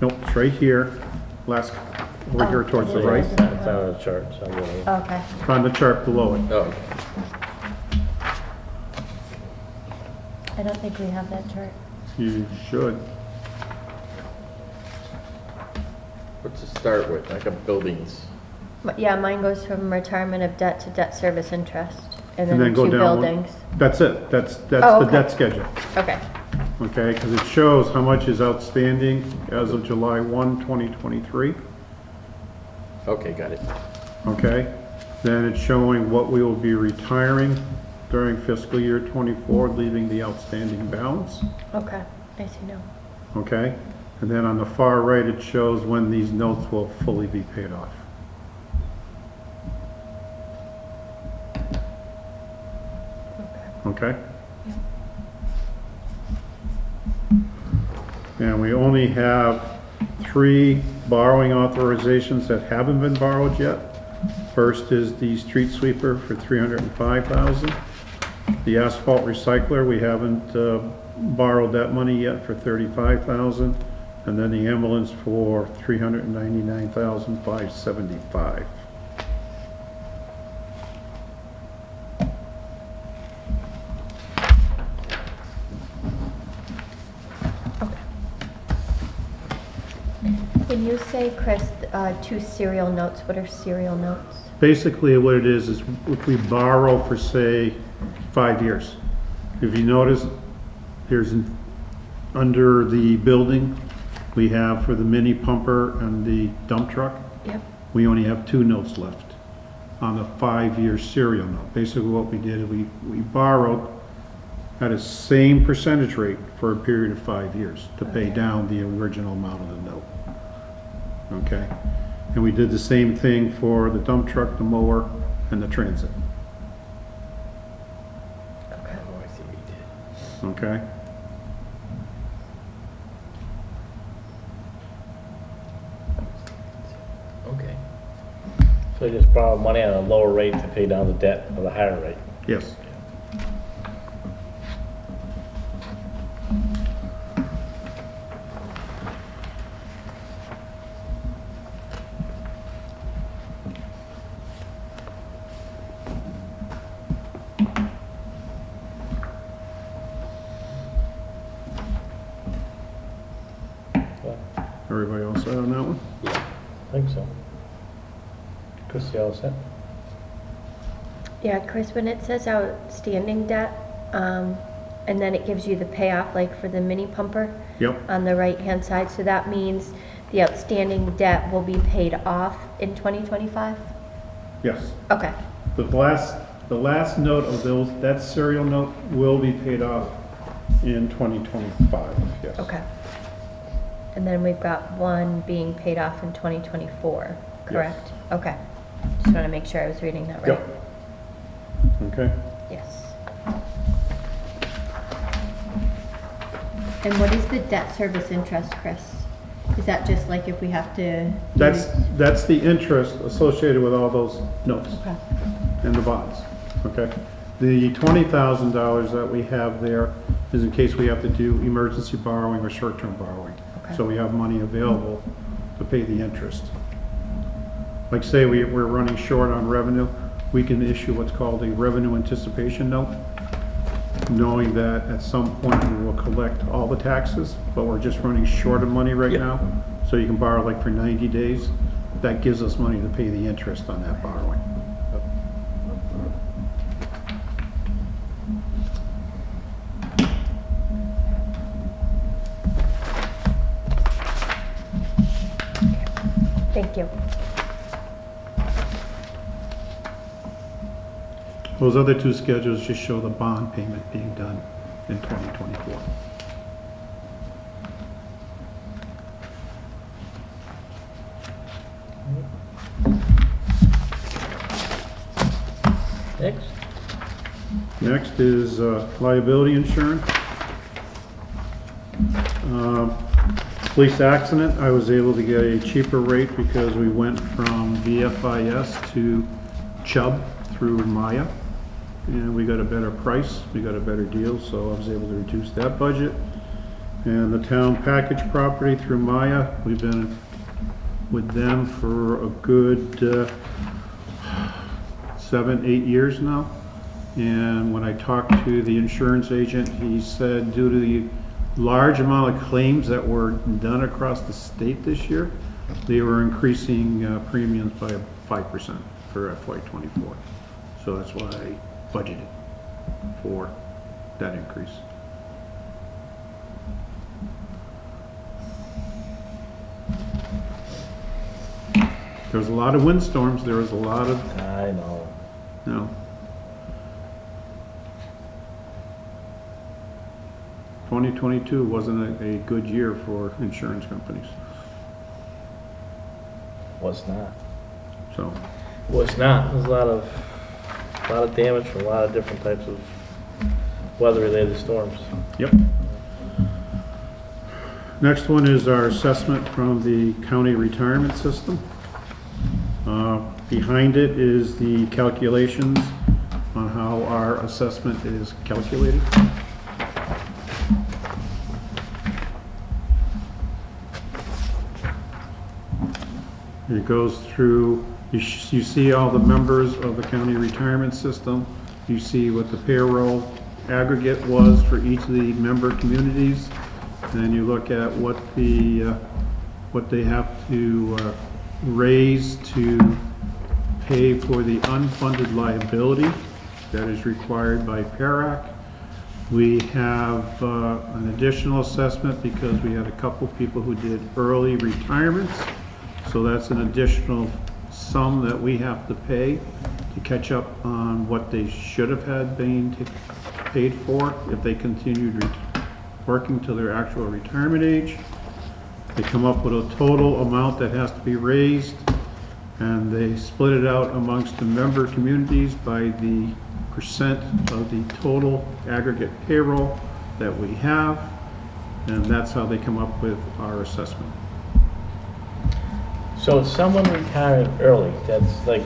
Nope, it's right here, over here towards the it right, is. It's on the chart, so I'm gonna- Okay. on the chart below it. Oh, I don't think we have that chart. You should. what's it start with, like a buildings? Yeah, mine goes from retirement of debt to debt service interest, and And then then go 2 down one. buildings. That's it, that's Oh, the okay. debt schedule, Okay, okay? Because it shows how much is outstanding as of July 1, 2023, Okay, got it. okay? Then it's showing what we will be retiring during fiscal year '24, leaving the outstanding balance, okay, I see now. okay? And then on the far right, it shows when these notes will fully be paid off. Okay? And we only have 3 borrowing authorizations that haven't been borrowed yet. First is the street sweeper for $305,000. The asphalt recycler, we haven't borrowed that money yet for $35,000. And then the ambulance for $399,575. When you say, Chris, 2 serial notes, what are serial notes? Basically, what it is if we borrow for, say, 5 years. If you notice, there's, under the building, we have for the mini pumper and the dump truck, Yep. we only have 2 notes left on the 5-year serial note. Basically, what we did, we borrowed at a same percentage rate for a period of 5 years to pay down the original amount of the note. Okay? And we did the same thing for the dump truck, the mower, and the transit. Okay? Okay. So they just borrow money at a lower rate to pay down the debt at a higher rate. Yes. Everybody else set on that one? I think so. Chris, you all set? Yeah, Chris, when it says outstanding debt, and then it gives you the payoff, like for the mini pumper Yep. on the right-hand side, so that means the outstanding debt will be paid off in 2025? Yes. Okay, The last note of those, that serial note will be paid off in 2025, yes. okay. And then we've got one being paid off in 2024, correct? Okay. Just want to make sure I was reading that right. Yep. Okay. Yes. And what is the debt service interest, Chris? Is that just like if we have to? That's the interest associated with all those notes Okay. and the bonds, okay? The $20,000 that we have there is in case we have to do emergency borrowing or short-term borrowing. Okay. So we have money available to pay the interest. Like say we're running short on revenue, we can issue what's called a revenue anticipation note, knowing that at some point we will collect all the taxes, but we're just running short of money right now. So you can borrow like for 90 days. That gives us money to pay the interest on that borrowing. Thank you. Those other 2 schedules just show the bond payment being done in 2024. Next? Next is liability insurance. Police accident, I was able to get a cheaper rate because we went from VFIS to Chubb through Maya. And we got a better price, we got a better deal, so I was able to reduce that budget. And the town package property through Maya, we've been with them for a good 7, 8 years now. And when I talked to the insurance agent, he said due to the large amount of claims that were done across the state this year, they were increasing premiums by 5% for FY24. So that's why I budgeted for that increase. There was a lot of windstorms, there was a lot of, I know. you know, 2022 wasn't a good year for insurance companies, Was not. so. Was not. There's a lot of damage from a lot of different types of weather-related storms. Yep. Next one is our assessment from the county retirement system. Behind it is the calculations on how our assessment is calculated. It goes through, you see all the members of the county retirement system. You see what the payroll aggregate was for each of the member communities. Then you look at what they have to raise to pay for the unfunded liability that is required by PARAC. We have an additional assessment because we had a couple people who did early retirements. So that's an additional sum that we have to pay to catch up on what they should have had been paid for if they continued working till their actual retirement age. They come up with a total amount that has to be raised, and they split it out amongst the member communities by the percent of the total aggregate payroll that we have, and that's how they come up with our assessment. So if someone retiring early, that's like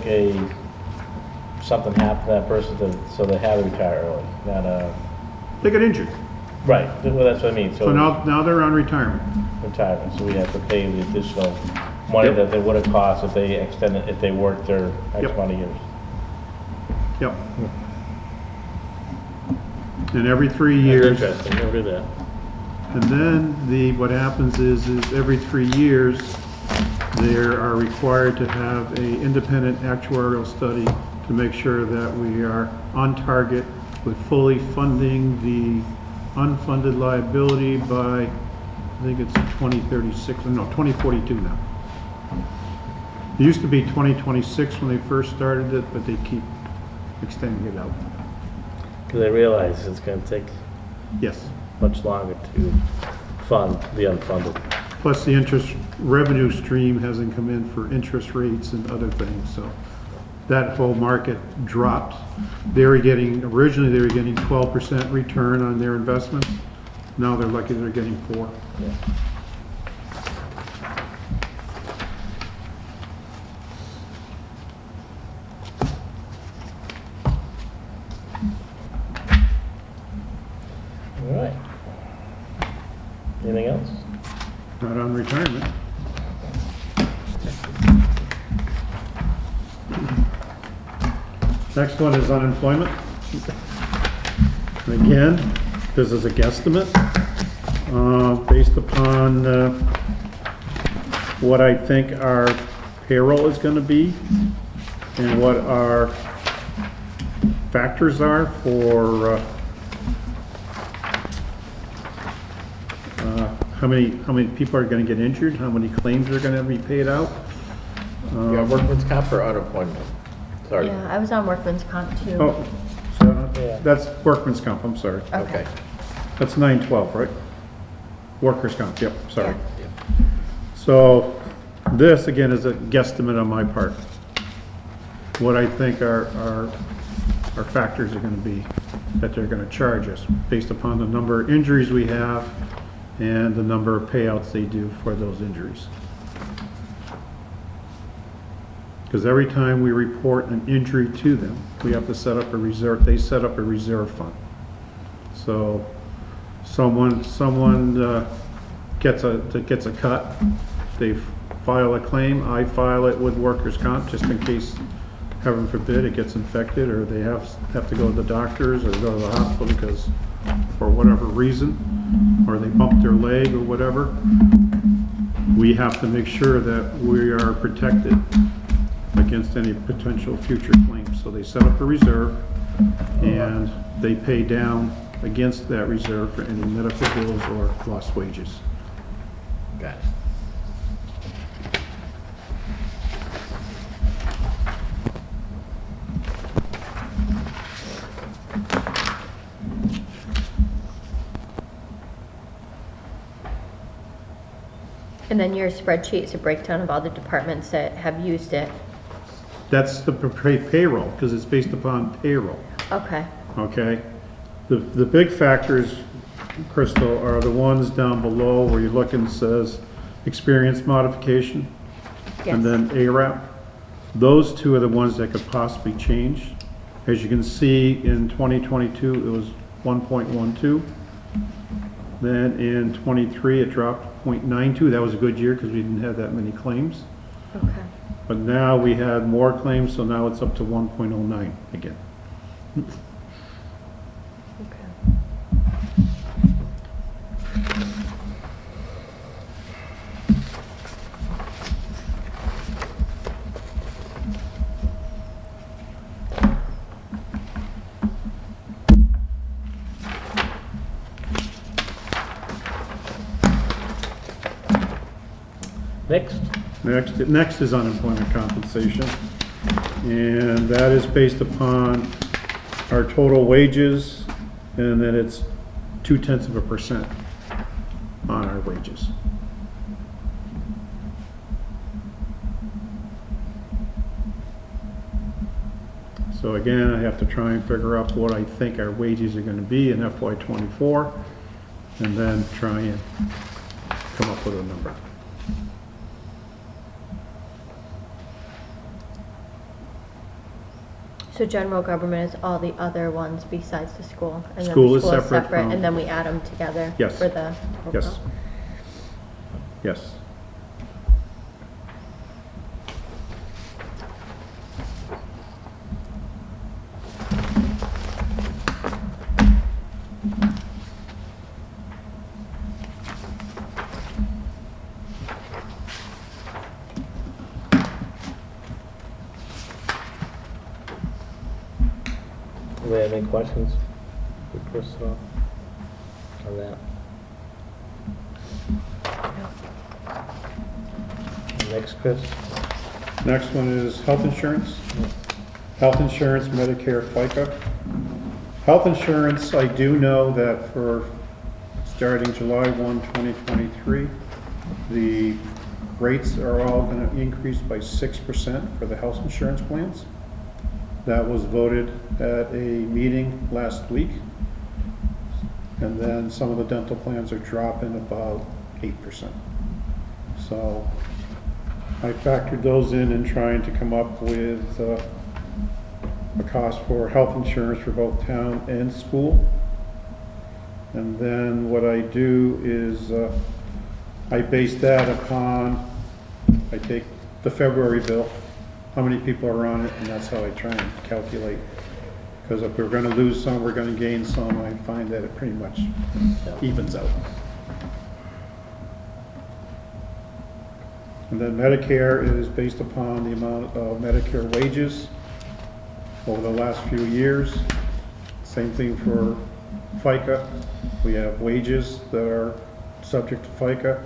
something happened to that person, so they had to retire early, not They got injured, right, well, that's what I mean, so now they're on retirement. retirement, so we have to pay the additional money Yep. that they would have cost if they extended, if they worked their X Yep. amount of years. Yep. And every 3 years. That's interesting, never did that. And then what happens is every 3 years, they are required to have a independent actuarial study to make sure that we are on target with fully funding the unfunded liability by, I think it's 2036, no, 2042 now. It used to be 2026 when they first started it, but they keep extending it out. Because they realize it's gonna take Yes. much longer to fund the unfunded. Plus the interest revenue stream hasn't come in for interest rates and other things, so that whole market dropped. Originally they were getting 12% return on their investments. Now they're lucky they're getting 4. All right. Anything else? Not on retirement. Next one is unemployment. Again, this is a guesstimate, based upon, what I think our payroll is gonna be and what our factors are for, how many people are gonna get injured, how many claims are gonna be paid out. Yeah, workman's comp or unemployment? Sorry. Yeah, I was on workman's comp too. Oh, so Yeah. that's workman's comp, I'm sorry. Okay. That's 912, right? Workers' comp, yep, sorry. Yeah. So this, again, is a guesstimate on my part. What I think our factors are gonna be that they're gonna charge us based upon the number of injuries we have and the number of payouts they do for those injuries. Because every time we report an injury to them, we have to set up a reserve, they set up a reserve fund. So someone gets a cut, they file a claim, I file it with workers' comp, just in case, heaven forbid, it gets infected, or they have to go to the doctors, or go to the hospital because, for whatever reason, or they bump their leg or whatever. We have to make sure that we are protected against any potential future claims. So they set up a reserve, and they pay down against that reserve for any medical bills or lost wages. Got it. And then your spreadsheet is a breakdown of all the departments that have used it. That's the payroll, because it's based upon payroll, Okay. okay? The big factors, Crystal, are the ones down below where you look and it says experience modification and Yes. then ARAP. Those two are the ones that could possibly change. As you can see, in 2022, it was 1.12. Then in 23, it dropped 0.92. That was a good year because we didn't have that many claims. Okay. But now we had more claims, so now it's up to 1.09 again. Okay. Next, Next is unemployment compensation, and that is based upon our total wages, and then it's 0.2% on our wages. So again, I have to try and figure out what I think our wages are gonna be in FY '24, and then try and come up with a number. So general government is all the other ones besides the school? And then the School is separate from- And then we add them together? Yes. For the? Yes. Yes. do we have any questions for Chris on that? Next, Chris? Next one is health insurance. Health insurance, Medicare, FICA. Health insurance, I do know that for starting July 1, 2023, the rates are all going to increase by 6% for the health insurance plans. That was voted at a meeting last week. And then some of the dental plans are dropping about 8%. So I factored those in trying to come up with a cost for health insurance for both town and school. And then what I do is I base that upon, I take the February bill, how many people are on it, and that's how I try and calculate. Because if we're going to lose some, we're going to gain some, I find that it pretty much evens out. And then Medicare is based upon the amount of Medicare wages over the last few years. Same thing for FICA. We have wages that are subject to FICA.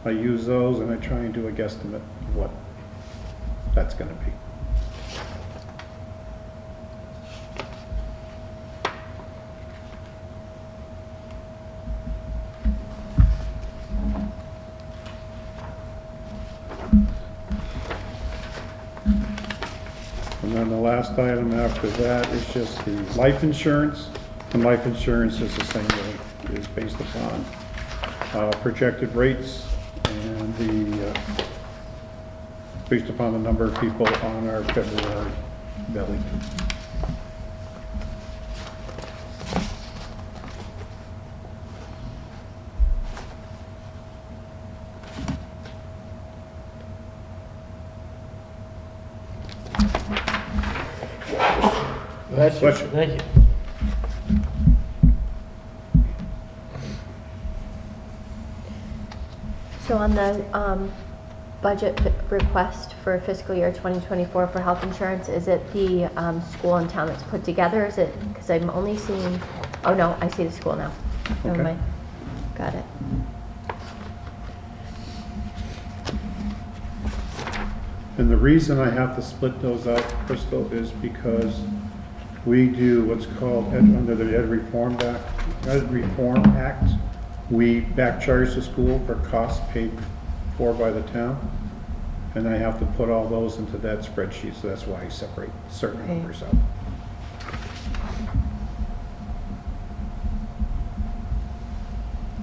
I use those and I try and do a guesstimate of what that's going to be. And then the last item after that is just the life insurance. And life insurance is the same way, it's based upon projected rates and based upon the number of people on our February belly. Question. Thank you. So on the budget request for fiscal year 2024 for health insurance, is it the school and town that's put together? Is it, because I'm only seeing, oh no, I see the school now. Never Okay. mind. Got it. And the reason I have to split those out, Crystal, is because we do what's called, under the Ed Reform Act, we back charge the school for costs paid for by the town. And I have to put all those into that spreadsheet, so that's why I separate certain Okay. numbers out.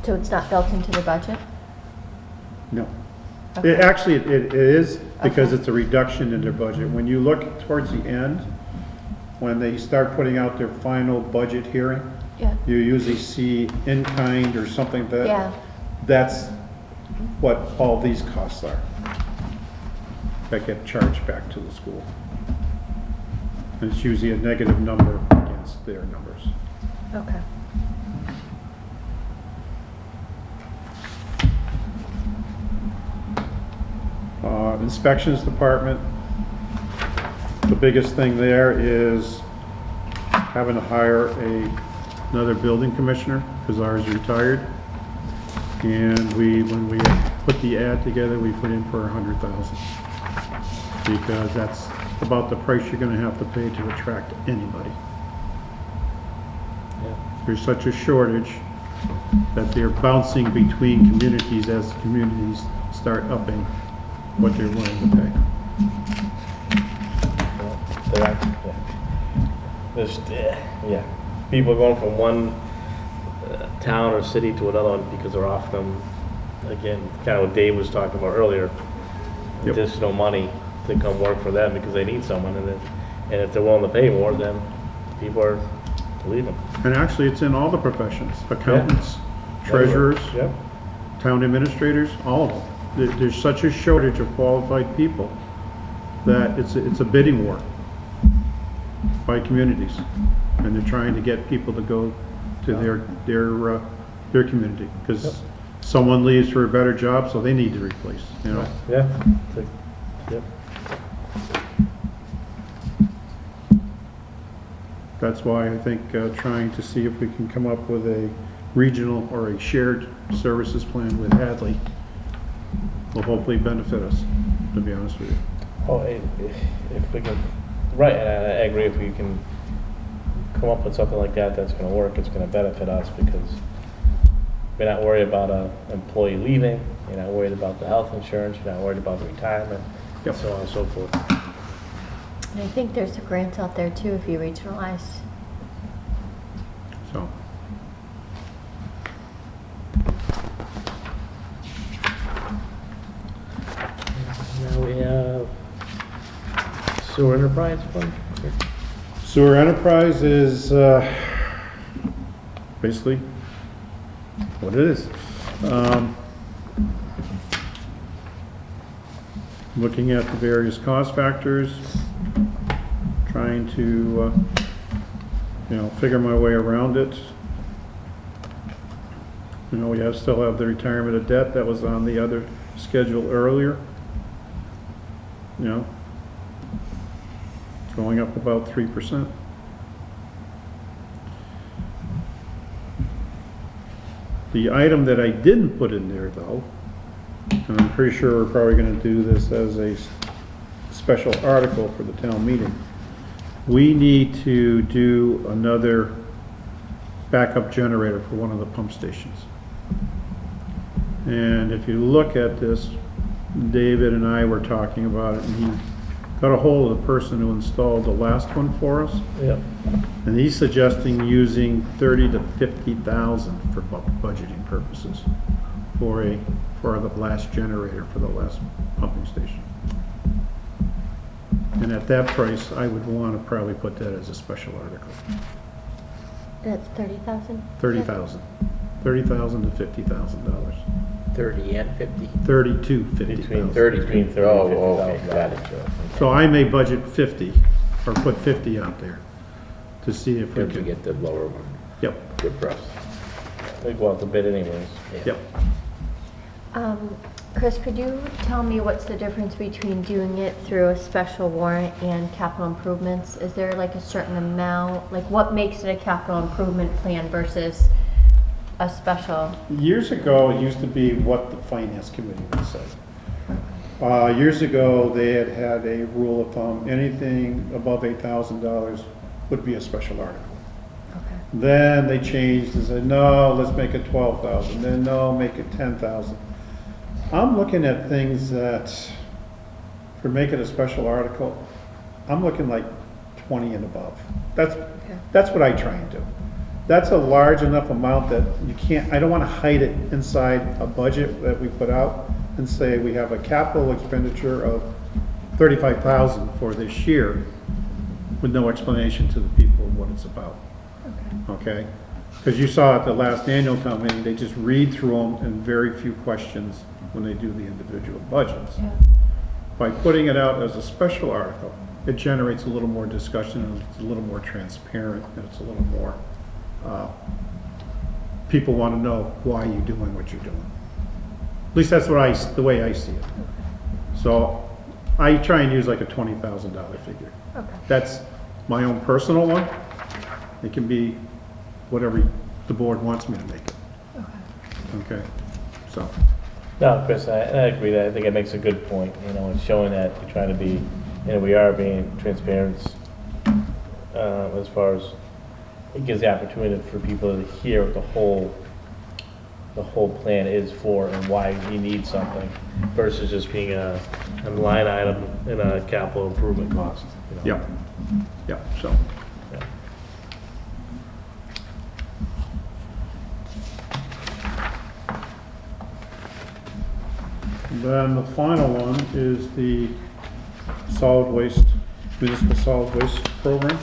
So it's not built into the budget? No. Okay. Actually, it is, because Okay. it's a reduction in their budget. When you look towards the end, when they start putting out their final budget hearing, Yeah, you usually see in kind or something that, yeah, that's what all these costs are that get charged back to the school. And it's usually a negative number against their numbers. okay. Inspections department, the biggest thing there is having to hire another building commissioner, because ours retired. And when we put the ad together, we put in for 100,000. Because that's about the price you're gonna have to pay to attract anybody. There's such a shortage that they're bouncing between communities as communities start upping what they're willing to pay. There's, yeah, people going from one town or city to another one because they're offering them, again, kind of what Dave was talking about earlier, Yep. additional money to come work for them because they need someone, and if they're willing to pay more, then people are leaving. And actually, it's in all the professions, accountants, treasurers, Yeah, town administrators, all of them. There's such a shortage of qualified people that it's a bidding war by communities. And they're trying to get people to go to their community, because someone leaves for a better job, so they need to replace, you know? yeah, yep. That's why I think trying to see if we can come up with a regional or a shared services plan with Hadley will hopefully benefit us, to be honest with you. Oh, if we can, right, and I agree, if we can come up with something like that that's gonna work, it's gonna benefit us, because we're not worried about a employee leaving, you're not worried about the health insurance, you're not worried about the retirement, and Yep. so on and so forth. And I think there's a grant out there too if you regionalize. So, Now we have sewer enterprise fund. sewer enterprise is basically what it is. Looking at the various cost factors, trying to, figure my way around it. We still have the retirement of debt that was on the other schedule earlier. Going up about 3%. The item that I didn't put in there, though, and I'm pretty sure we're probably going to do this as a special article for the town meeting, we need to do another backup generator for one of the pump stations. And if you look at this, David and I were talking about it, and he got a hold of the person who installed the last one for us, Yep. and he's suggesting using 30 to 50,000 for budgeting purposes for the last generator for the last pumping station. And at that price, I would want to probably put that as a special article. That's 30,000? 30,000. $30,000 to $50,000. 30 and 50? 30 to Between 50,000. 30 and 50,000. Oh, okay, got it. So I may budget 50, or put 50 out there to see if we Good to can. get the lower one. Yep, Good price. They go out to bid anyways. yep. Chris, could you tell me what's the difference between doing it through a special warrant and capital improvements? Is there like a certain amount, like what makes it a capital improvement plan versus a special? Years ago, it used to be what the finance committee would say. Years ago, they had a rule of thumb, anything above $8,000 would be a special article. Okay. Then they changed and said, no, let's make it 12,000, then no, make it 10,000. I'm looking at things that, for making a special article, I'm looking like 20 and above. That's what I try and do. that's a large enough amount that you can't, I don't want to hide it inside a budget that we put out and say we have a capital expenditure of 35,000 for this year with no explanation to the people of what it's about. Okay? Because you saw at the last annual town meeting, they just read through them and very few questions when they do the individual budgets. Yeah. By putting it out as a special article, it generates a little more discussion, and it's a little more transparent, and it's a little more, people want to know why you're doing what you're doing. At least that's what the way I see it. So I try and use like a $20,000 figure. Okay. That's my own personal one. It can be whatever the board wants me to make it. Okay, so. No, Chris, I agree that, I think it makes a good point, you know, it's showing that you're trying to be, you know, we are being transparent, as far as, it gives the opportunity for people to hear what the whole plan is for and why you need something versus just being a line item in a capital improvement cost. You know? Yep, yep, so. Yeah. Then the final one is the solid waste, municipal solid waste program.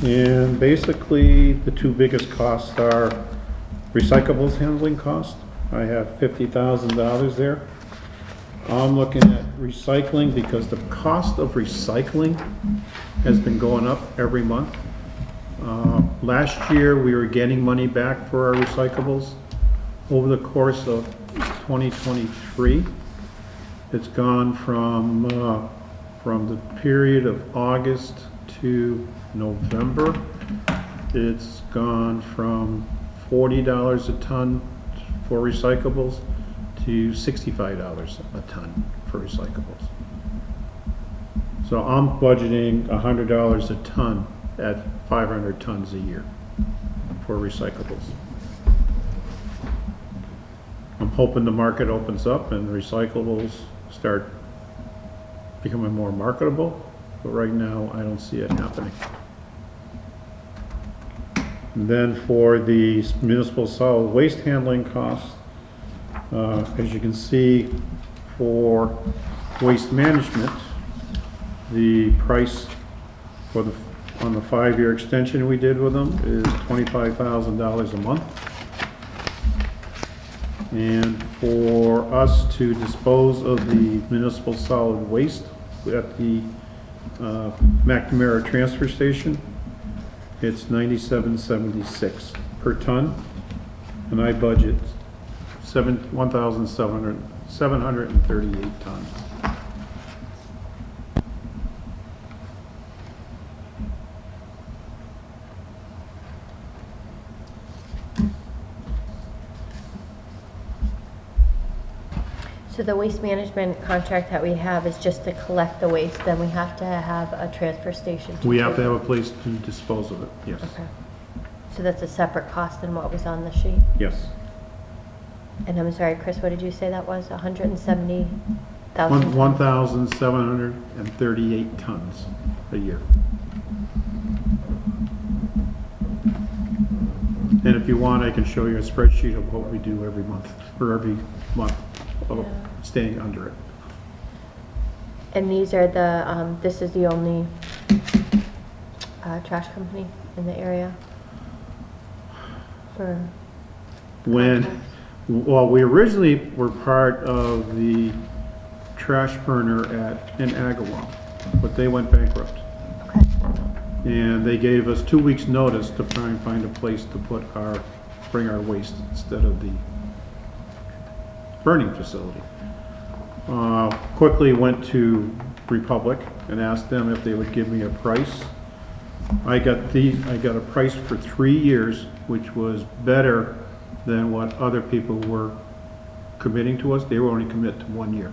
And basically, the two biggest costs are recyclables handling cost. I have $50,000 there. I'm looking at recycling because the cost of recycling has been going up every month. Last year, we were getting money back for our recyclables. Over the course of 2023, it's gone from the period of August to November. It's gone from $40 a ton for recyclables to $65 a ton for recyclables. So I'm budgeting $100 a ton at 500 tons a year for recyclables. I'm hoping the market opens up and recyclables start becoming more marketable, but right now I don't see it happening. And then for the municipal solid waste handling costs, as you can see, for waste management, the price for on the 5-year extension we did with them is $25,000 a month. And for us to dispose of the municipal solid waste at the McNamara transfer station, it's $97.76 per ton, and I budget 1,738 tons. So the waste management contract that we have is just to collect the waste, then we have to have a transfer station? We have to have a place to dispose of it, yes. Okay. So that's a separate cost than what was on the sheet? Yes. And I'm sorry, Chris, what did you say that was? 170,000? 1,738 tons a year. And if you want, I can show you a spreadsheet of what we do every month, or every month, of staying under it. And these are the, this is the only trash company in the area for Well, we originally were part of the trash burner in Agawam, but they went bankrupt. Okay. And they gave us 2 weeks' notice to try and find a place to bring our waste instead of the burning facility. Quickly went to Republic and asked them if they would give me a price. I got a price for 3 years, which was better than what other people were committing to us. They were only committed to 1 year.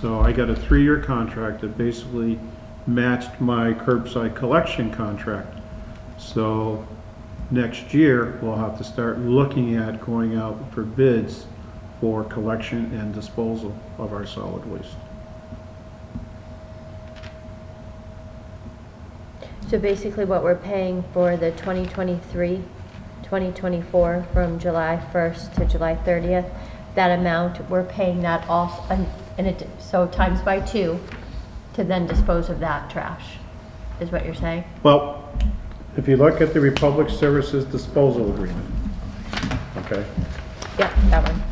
So I got a 3-year contract that basically matched my curbside collection contract. So next year, we'll have to start looking at going out for bids for collection and disposal of our solid waste. So basically what we're paying for the 2023, 2024 from July 1st to July 30th, that amount, we're paying that also, so times by 2 to then dispose of that trash, is what you're saying? Well, if you look at the Republic Services Disposal Agreement, okay, Yep, that one.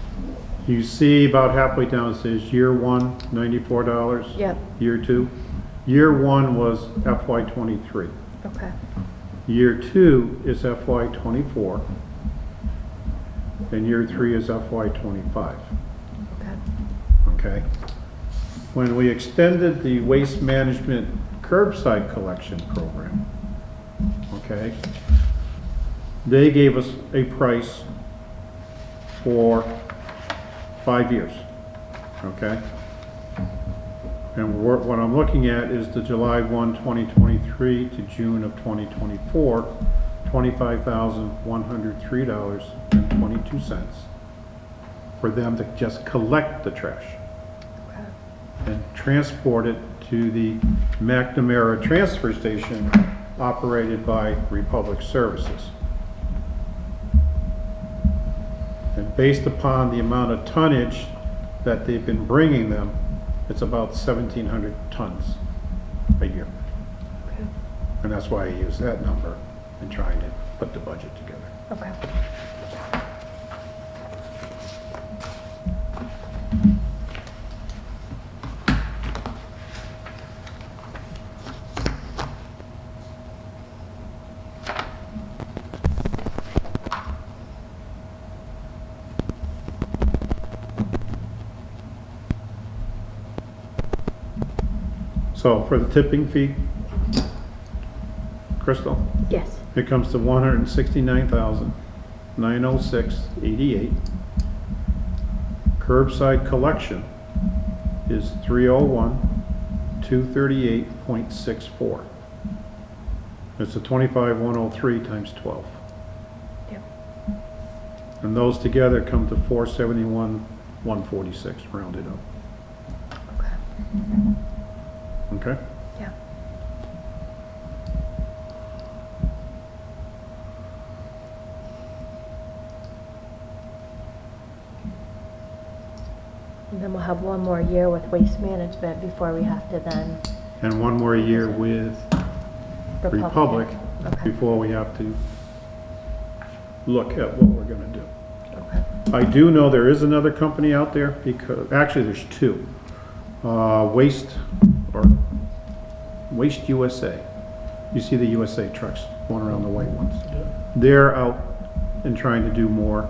you see about halfway down it says year one, $94. Yep. Year two. Year one was FY '23. Okay. Year two is FY '24. And year three is FY '25. Okay. Okay? When we extended the waste management curbside collection program, okay, they gave us a price for 5 years, okay? And what I'm looking at is the July 1, 2023 to June of 2024, $25,103.22 for them to just collect the trash Okay. and transport it to the McNamara transfer station operated by Republic Services. And based upon the amount of tonnage that they've been bringing them, it's about 1,700 tons a year. Okay. And that's why I use that number in trying to put the budget together. Okay. So for the tipping fee, Crystal, Yes. it comes to $169,906.88. Curbside collection is $301,238.64. It's a 25,103 times 12. Yep. And those together come to 471,146 rounded up. Okay. Okay? Yeah. And then we'll have one more year with waste management before we have to then And one more year with Republic Okay. before we have to look at what we're gonna do. Okay. I do know there is another company out there because, actually there's two. Waste USA. You see the USA trucks going around, the white ones. They're out and trying to do more.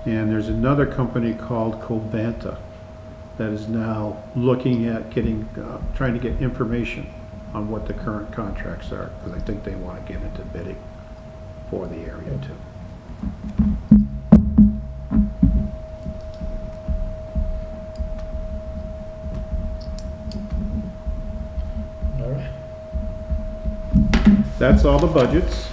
And there's another company called Covanta that is now looking at getting, trying to get information on what the current contracts are, because I think they want to get into bidding for the area too. All right. That's all the budgets.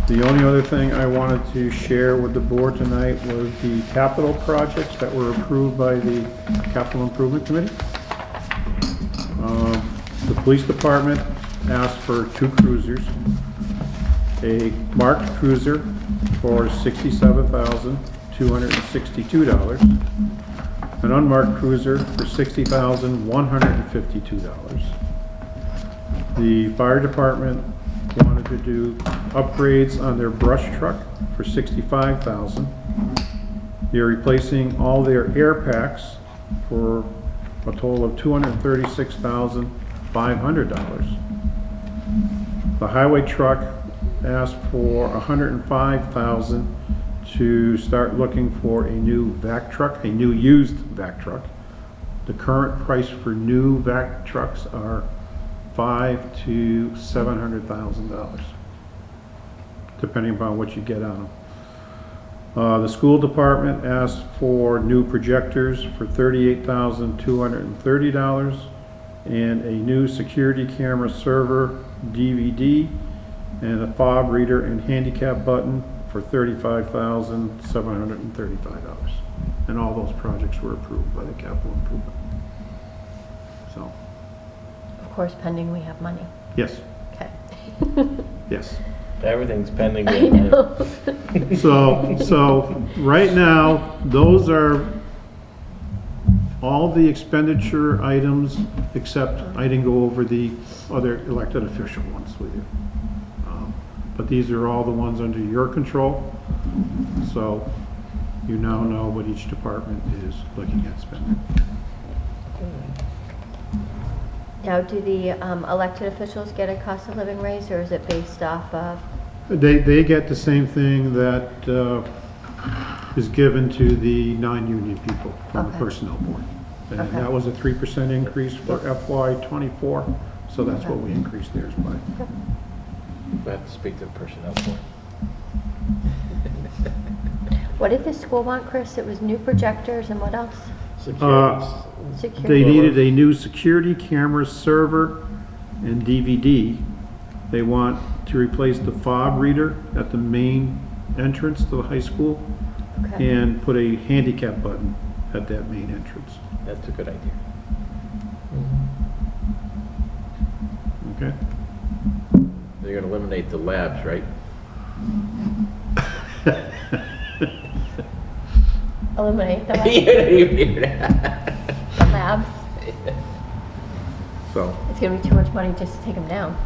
The only other thing I wanted to share with the board tonight was the capital projects that were approved by the Capital Improvement Committee. The police department asked for 2 cruisers, a marked cruiser for $67,262, an unmarked cruiser for $60,152. The fire department wanted to do upgrades on their brush truck for $65,000. They're replacing all their air packs for a total of $236,500. The highway truck asked for $105,000 to start looking for a new vac truck, a new used vac truck. The current price for new vac trucks are $500,000 to $700,000, depending upon what you get on them. The school department asked for new projectors for $38,230. and a new security camera server, DVD, and a fob reader and handicap button for $35,735. And all those projects were approved by the capital improvement. So, Of course, pending we have money. yes, Okay. yes. Everything's pending. I know. So right now, those are all the expenditure items, except I didn't go over the other elected official ones with you. But these are all the ones under your control, so you now know what each department is looking at spending. Now, do the elected officials get a cost of living raise, or is it based off of? They get the same thing that is given to the non-union people from the Okay. personnel board. And Okay. that was a 3% increase for FY '24, so that's what we increased theirs by. I have to speak to the personnel board. What did the school want, Chris? It was new projectors and what else? Securities. Security. They needed a new security camera server and DVD. They want to replace the fob reader at the main entrance to the high school Okay. and put a handicap button at that main entrance. That's a good idea. Okay? They're gonna eliminate the labs, right? Eliminate the Yeah. labs. So, It's gonna be too much money just to take them down.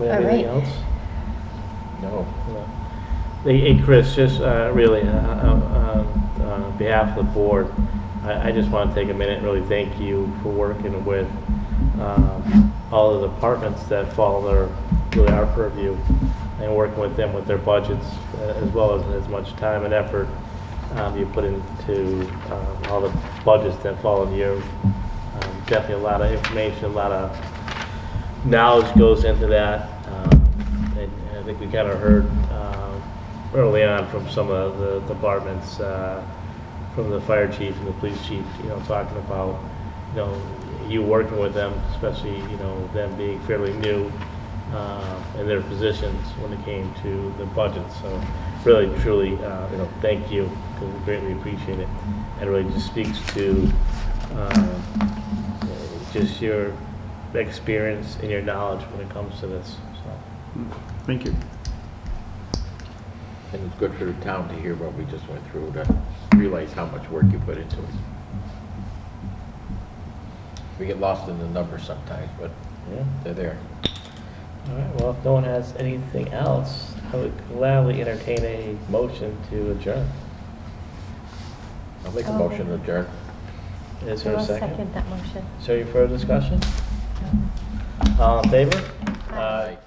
Anything right. else? No. Hey, Chris, just really, on behalf of the board, I just want to take a minute and really thank you for working with all the departments that fall under really our purview and working with them with their budgets, as well as much time and effort you put into all the budgets that fall on you. Definitely a lot of information, a lot of knowledge goes into that. And I think we kind of heard early on from some of the departments, from the fire chief and the police chief, talking about, you working with them, especially, them being fairly new in their positions when it came to the budget. So really, truly, thank you, because we greatly appreciate it. And really just speaks to just your experience and your knowledge when it comes to this. So. thank you. And it's good for the town to hear what we just went through, to realize how much work you put into it. We get lost in the numbers sometimes, but Yeah. they're there. All right, well, if no one has anything else, I would gladly entertain a motion to adjourn. I'll make a motion to adjourn. Is there a I'll second? second that motion. Is there any further discussion? All in favor? Aye. Aye.